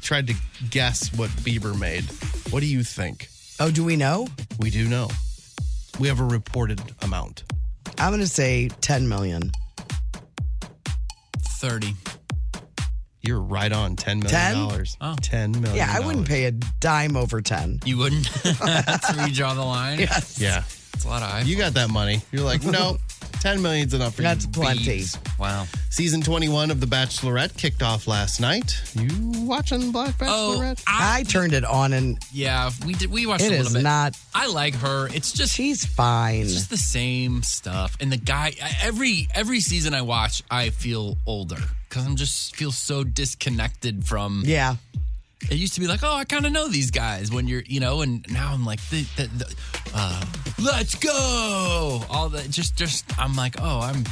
tried to guess what Bieber made. What do you think? Oh, do we know? We do know. We have a reported amount. I'm going to say 10 million. 30. You're right on. $10 million. 10? Oh. $10 million. Yeah, I wouldn't pay a dime over 10. You wouldn't? That's where you draw the line? Yes. Yeah. It's a lot of iPhone. You got that money. You're like, no, 10 million's enough for you. That's plenty. bees. Wow. Season 21 of The Bachelorette kicked off last night. You watching Black Bachelorette? I turned it on and Yeah, we did. We watched it a little is bit. not. I like her. It's just She's fine. It's just the same stuff. And the guy, every season I watch, I feel older because I'm just feel so disconnected from. Yeah. It used to be like, oh, I kind of know these guys when you're, and now I'm like, let's go. All that, just I'm like, oh, I'm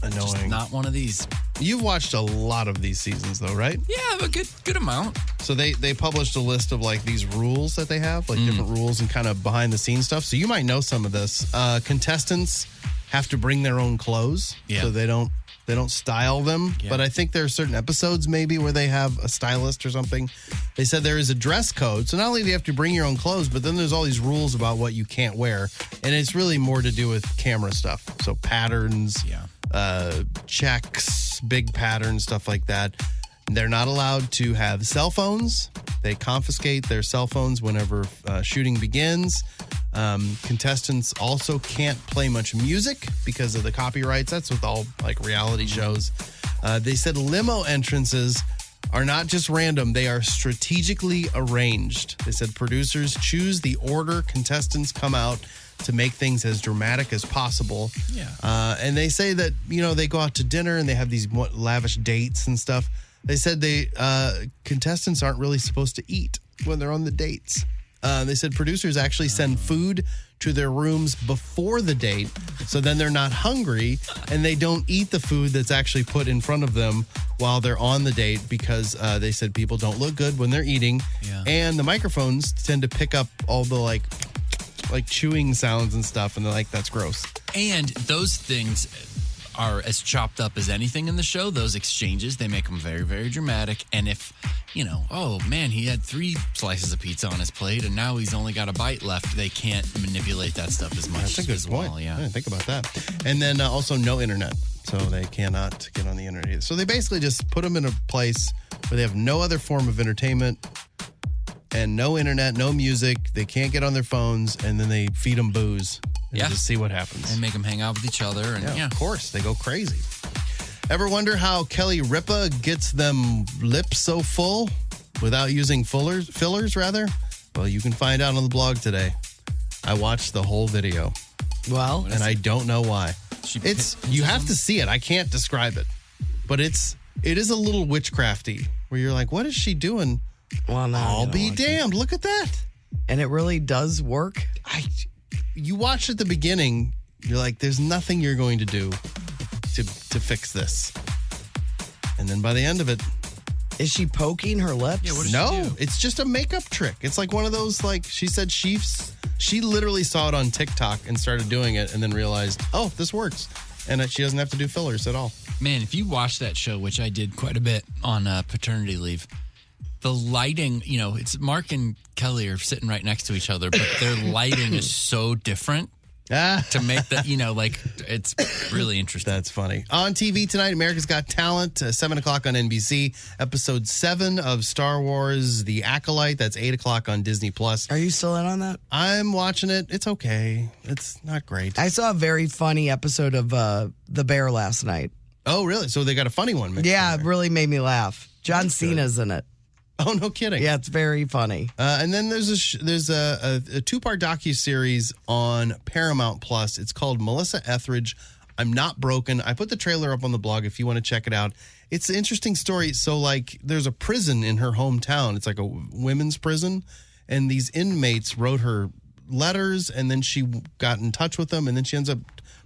annoying. Just not one of these. You've watched a lot of these seasons, though, right? Yeah, a good amount. So they published a list of like these rules that they have, like different rules and kind of behind the scenes stuff. So you might know some of this. Contestants have to bring their own clothes, so they don't They don't style them, but I think there are certain episodes maybe where they have a stylist or something. They said there is a dress code. So not only do you have to bring your own clothes, but then there's all these rules about what you can't wear. And it's really more to do with camera stuff. So patterns, checks, big patterns, stuff like that. They're not allowed to have cell phones. They confiscate their cell phones whenever shooting begins. Contestants also can't play much music because of the copyrights. That's with all like reality shows. They said limo entrances are not just random. They are strategically arranged. They said producers choose the order contestants come out to make things as dramatic as possible. Yeah. And they say that, they go out to dinner and they have these lavish dates and stuff. They said contestants aren't really supposed to eat when they're on the dates. They said producers actually send food to their rooms before the date, so then they're not hungry and they don't eat the food that's actually put in front of them while they're on the date because they said people don't look good when they're eating. Yeah. And the microphones tend to pick up all the like chewing sounds and stuff, and they're like, that's gross. And those things are as chopped up as anything in the show. Those exchanges, they make them very, very dramatic. And if, oh man, he had 3 slices of pizza on his plate and now he's only got a bite left, they can't manipulate that stuff as much. That's a good point. Well, yeah. I didn't think about that. And then also no internet. So they cannot get on the internet either. So they basically just put them in a place where they have no other form of entertainment and no internet, no music. They can't get on their phones, and then they feed them booze. And just see what happens. And make them hang out with each other. And of course, they go crazy. Ever wonder how Kelly Ripa gets them lips so full without using fillers rather? Well, you can find out on the blog today. I watched the whole video. Well, and I don't know why. You have to see it. I can't describe it. But it is a little witchcrafty where you're like, what is she doing? Well, no, I'll be damned. Look at that. And it really does work. You watch at the beginning, you're like, there's nothing you're going to do to fix this. And then by the end of it, is she poking her lips? Yeah, what does she do? It's just a makeup trick. It's like one of those, like, she said she literally saw it on TikTok and started doing it and then realized, oh, this works. And she doesn't have to do fillers at all. Man, if you watch that show, which I did quite a bit on paternity leave, the lighting, it's Mark and Kelly are sitting right next to each other, but their lighting is so different to make that, it's really interesting. That's funny. On TV tonight, America's Got Talent, 7 o'clock on NBC. Episode 7 of Star Wars, The Acolyte. That's 8 o'clock on Disney+. Are you still in on that? I'm watching it. It's okay. It's not great. I saw a very funny episode of The Bear last night. Oh, really? So they got a funny one mixed Yeah, in it really made me laugh. John Cena's in it. Oh, no kidding. Yeah, it's very funny. And then there's a 2-part docuseries on Paramount Plus. It's called Melissa Etheridge, I'm Not Broken. I put the trailer up on the blog if you want to check it out. It's an interesting story. So, there's a prison in her hometown. It's like a women's prison. And these inmates wrote her letters, and then she got in touch with them, and then she ends up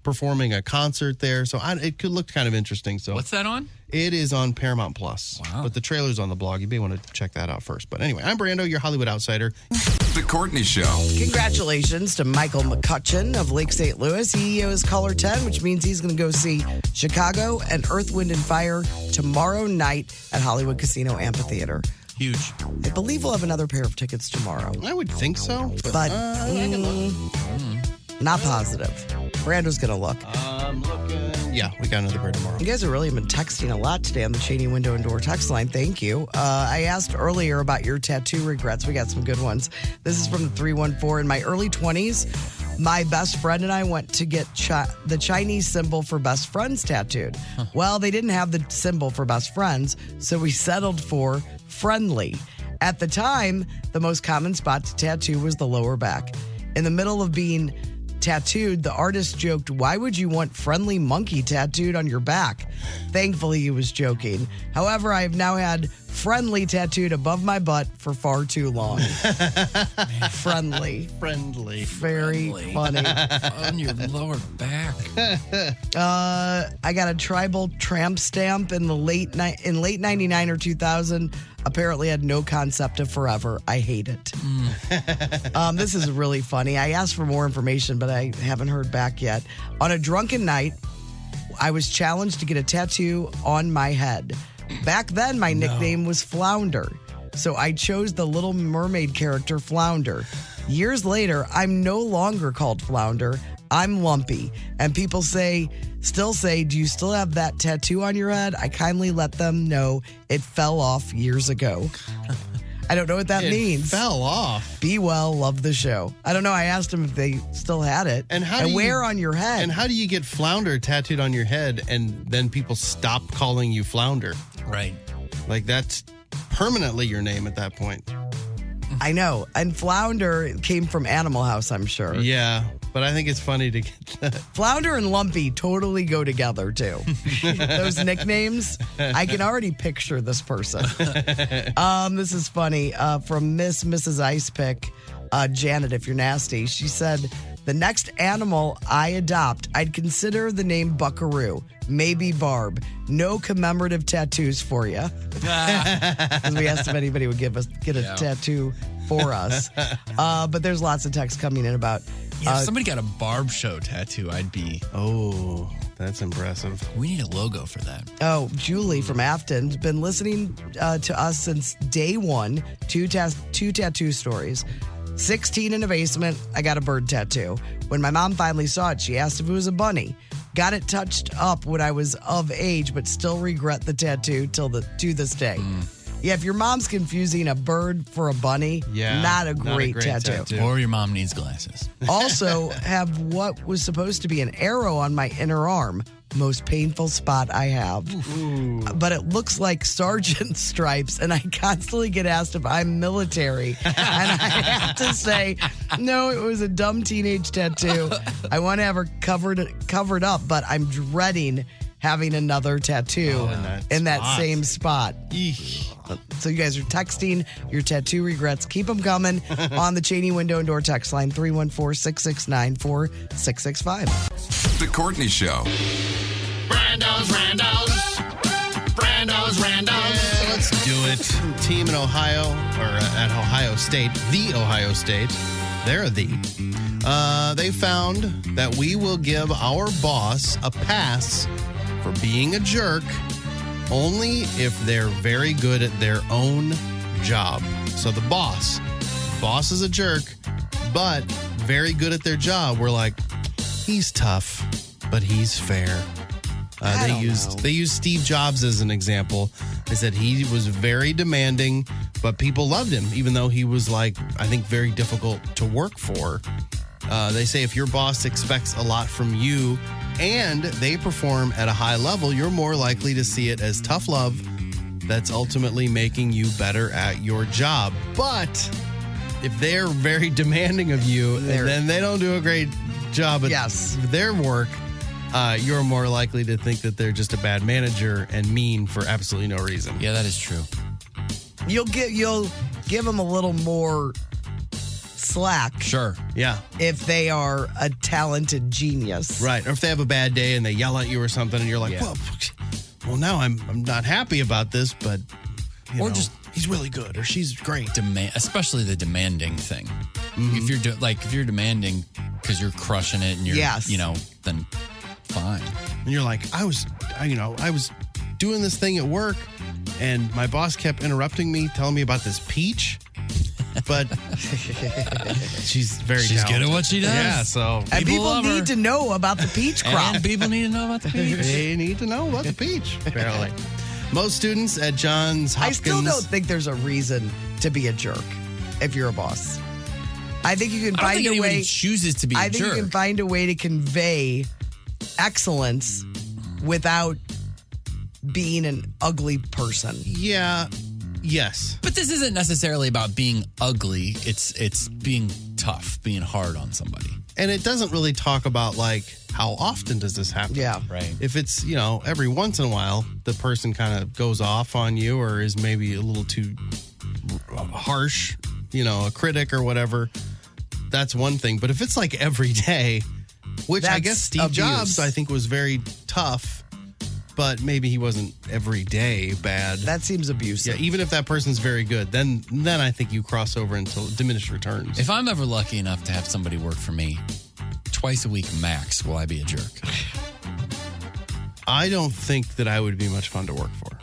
performing a concert there. So it could look kind of interesting. So what's that on? It is on Paramount Plus. Wow. But the trailer's on the blog. You may want to check that out first. But anyway, I'm Brando, your Hollywood outsider. The Courtney Show. Congratulations to Michael McCutcheon of Lake St. Louis. He is caller 10, which means he's going to go see Chicago and Earth, Wind, and Fire tomorrow night at Hollywood Casino Amphitheater. Huge. I believe we'll have another pair of tickets tomorrow. I would think so. But not positive. Brando's going to look. I'm looking. Yeah, we got another pair tomorrow. You guys have really been texting a lot today on the Cheney Window and Door text line. Thank you. I asked earlier about your tattoo regrets. We got some good ones. This is from the 314. In my early 20s, my best friend and I went to get the Chinese symbol for best friends tattooed. Huh. Well, they didn't have the symbol for best friends, so we settled for friendly. At the time, the most common spot to tattoo was the lower back. In the middle of being tattooed, the artist joked, "Why would you want friendly monkey tattooed on your back?" Thankfully, he was joking. However, I have now had friendly tattooed above my butt for far too long. Friendly. Very funny. On your lower back. I got a tribal tramp stamp in the late 99 or 2000. Apparently had no concept of forever. I hate it. This is really funny. I asked for more information, but I haven't heard back yet. On a drunken night, I was challenged to get a tattoo on my head. Back then, my nickname was Flounder. So I chose the Little Mermaid character Flounder. Years later, I'm no longer called Flounder. I'm Lumpy. And people still say, do you still have that tattoo on your head? I kindly let them know it fell off years ago. I don't know what that means. Fell off. Be well, love the show. I don't know. I asked them if they still had it. And where on your head? And how do you get Flounder tattooed on your head and then people stop calling you Flounder? Right. Like that's permanently your name at that point. I know. And Flounder came from Animal House, I'm sure. Yeah, but I think it's funny to get that. Flounder and Lumpy totally go together, too. Those nicknames, I can already picture this person. This is funny. From Mrs. Ice Pick, Janet, if you're nasty, she said, the next animal I adopt, I'd consider the name Buckaroo. Maybe Barb. No commemorative tattoos for you. Because we asked if anybody would get a tattoo for us. But there's lots of texts coming in about. Yeah, if somebody got a Barb Show tattoo, I'd be. Oh, that's impressive. We need a logo for that. Oh, Julie from Afton's been listening to us since day one. Two tattoo stories. 16 in a basement, I got a bird tattoo. When my mom finally saw it, she asked if it was a bunny. Got it touched up when I was of age, but still regret the tattoo to this day. Yeah, if your mom's confusing a bird for a bunny, not a great tattoo. Or your mom needs glasses. Also, have what was supposed to be an arrow on my inner arm. Most painful spot I have. But it looks like sergeant stripes, and I constantly get asked if I'm military. And I have to say, no, it was a dumb teenage tattoo. I want to have her covered up, but I'm dreading having another tattoo in that same spot. So you guys are texting your tattoo regrets. Keep them coming on the Cheney window and door text line 314-669-4665. The Courtney Show. Brandos. Let's do it. Team in Ohio, or at Ohio State, the Ohio State. They're they found that we will give our boss a pass for being a jerk only if they're very good at their own job. So the boss is a jerk, but very good at their job. We're like, he's tough, but he's fair. They used Steve Jobs as an example. They said he was very demanding, but people loved him, even though he was I think very difficult to work for. They say if your boss expects a lot from you and they perform at a high level, you're more likely to see it as tough love that's ultimately making you better at your job. But if they're very demanding of you and then they don't do a great job at their work, you're more likely to think that they're just a bad manager and mean for absolutely no reason. Yeah, that is true. You'll give them a little more slack. Sure. Yeah. If they are a talented genius. Right. Or if they have a bad day and they yell at you or something and you're like, well, now I'm not happy about this, but just he's really good or she's great. Especially the demanding thing. Mm-hmm. If you're demanding because you're crushing it and you're then fine. And you're like, I was doing this thing at work and my boss kept interrupting me, telling me about this peach. But she's talented. Good at what she does. Yeah, so people need to know about the peach crop. And people need to know about the peach. They need to know about the peach, apparently. Most students at Johns Hopkins. I still don't think there's a reason to be a jerk if you're a boss. I think you can find a way. Chooses to be a jerk. I think you can find a way to convey excellence without being an ugly person. Yeah. Yes. But this isn't necessarily about being ugly. It's being tough, being hard on somebody. And it doesn't really talk about how often does this happen? Yeah. Right. If it's, every once in a while the person kind of goes off on you or is maybe a little too harsh, a critic or whatever, that's one thing. But if it's every day, which I guess Steve Jobs I think was very tough, but maybe he wasn't every day bad. That seems abusive. Yeah, even if that person's very good, then I think you cross over into diminished returns. If I'm ever lucky enough to have somebody work for me twice a week max, will I be a jerk? I don't think that I would be much fun to work for.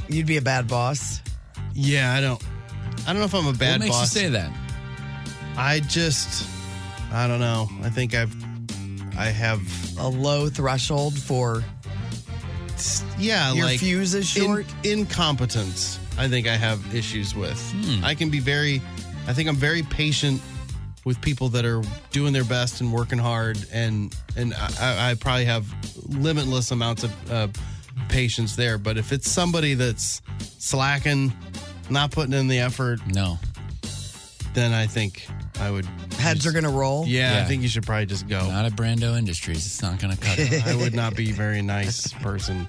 You'd be a bad boss. Yeah, I don't know if I'm a bad What makes boss. you say that? I don't know. I think I have a low threshold for your like fuse is short. Incompetence. I think I have issues with. I can be I think I'm very patient with people that are doing their best and working hard, and I probably have limitless amounts of patience there. But if it's somebody that's slacking, not putting in the effort, then I think I would. Heads are going to roll? Yeah, I think you should probably just go. Not at Brando Industries. It's not going to cut it. I would not be a very nice person.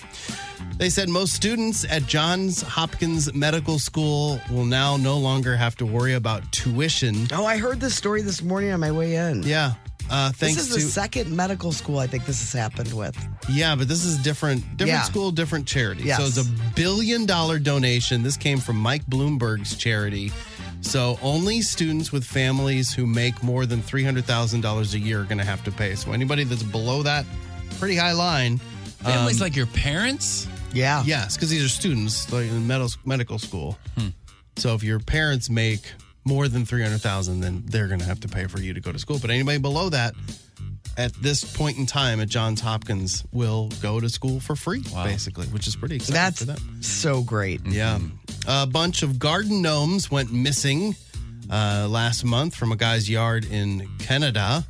They said most students at Johns Hopkins Medical School will now no longer have to worry about tuition. Oh, I heard this story this morning on my way in. Yeah. Thanks this is the second medical school I think this has happened with. Yeah, but this is different school, different charity. Yes. So it's a $1 billion donation. This came from Mike Bloomberg's charity. So only students with families who make more than $300,000 a year are going to have to pay. So anybody that's below that pretty high line. Families like your parents? Yeah. Yes, because these are students like in medical school. So if your parents make more than $300,000, then they're going to have to pay for you to go to school. But anybody below that, at this point in time at Johns Hopkins, will go to school for free, basically, which is pretty exciting for them. So great. Yeah. A bunch of garden gnomes went missing last month from a guy's yard in Canada,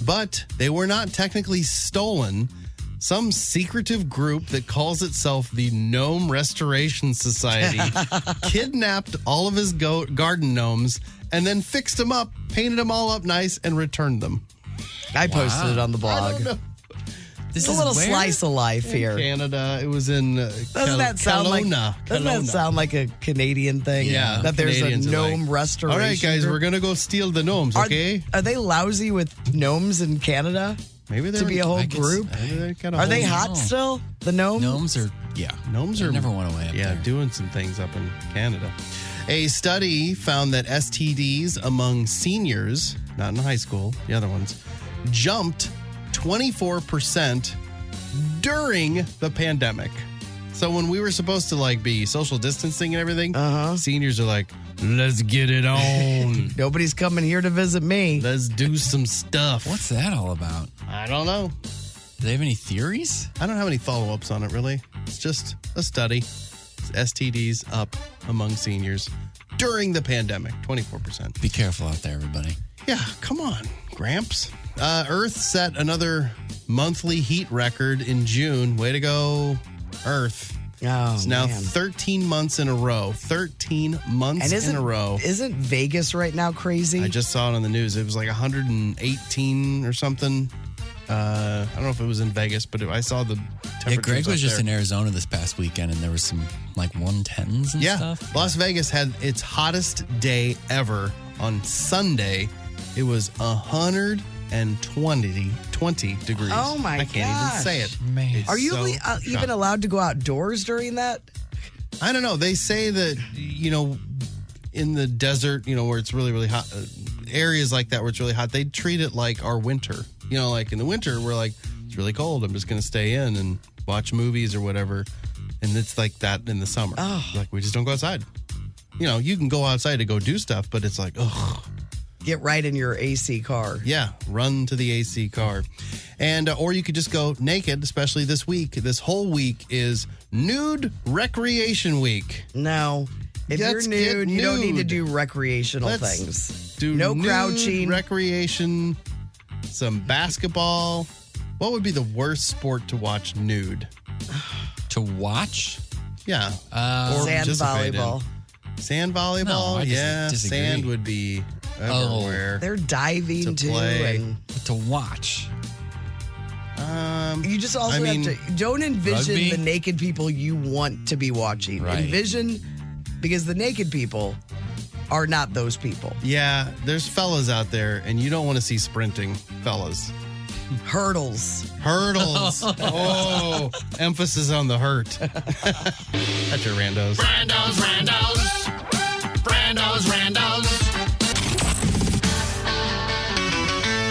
but they were not technically stolen. Some secretive group that calls itself the Gnome Restoration Society kidnapped all of his garden gnomes and then fixed them up, painted them all up nice, and returned them. I posted it on the blog. I don't know. It's a little slice of life here. Canada. It was in Doesn't that sound like a Canadian thing? Yeah. That there's a Canadians are gnome like, restoration. all right, guys, group? we're going to go steal the gnomes, okay? Are they lousy with gnomes in Canada? Maybe they're to be a whole group. Are they hot still? The gnomes? Gnomes are, Gnomes are never went away up there. doing some things up in Canada. A study found that STDs among seniors, not in high school, the other ones, jumped 24% during the pandemic. So when we were supposed to be social distancing and everything, seniors are like, let's get it on. Nobody's coming here to visit me. Let's do some stuff. What's that all about? I don't know. Do they have any theories? I don't have any follow-ups on it, really. It's just a study. STDs up among seniors during the pandemic, 24%. Be careful out there, everybody. Yeah, come on, Gramps. Earth set another monthly heat record in June. Way to go, Earth. Oh, it's now man. 13 months in a row. 13 months in a row. Isn't Vegas right now crazy? I just saw it on the news. It was like 118 or something. I don't know if it was in Vegas, but I saw the temperatures. Yeah, Greg was just there. in Arizona this past weekend, and there was some 110s and stuff. Las Vegas had its hottest day ever on Sunday. It was 120 degrees. Oh my I can't even say it. Man. It's Are you so even allowed to go outdoors during that? I don't know. They say that, in the desert, where it's really, really hot, areas like that where it's really hot, they treat it like our winter. Like in the winter, we're like, it's really cold. I'm just going to stay in and watch movies or whatever. And it's like that in the summer. Oh. Like, we just don't go outside. You can go outside to go do stuff, but it's like, ugh. Get right in your AC car. Yeah, run to the AC car. And or you could just go naked, especially this week. This whole week is Nude Recreation Week. No. If Let's you're nude, get you don't need to nude. do recreational Let's things. Do no nude crouching. Recreation, some basketball. What would be the worst sport to watch nude? To watch? Yeah. Or sand participate in. volleyball. Sand volleyball? No, I disagree. Sand would be everywhere. They're diving To too. play. And To watch. you just also have to don't envision rugby? the naked people you want to be watching. Right. Envision, because the naked people are not those people. Yeah, there's fellas out there, and you don't want to see sprinting fellas. Hurdles. Oh, emphasis on the hurt. That's your randos. Brando's.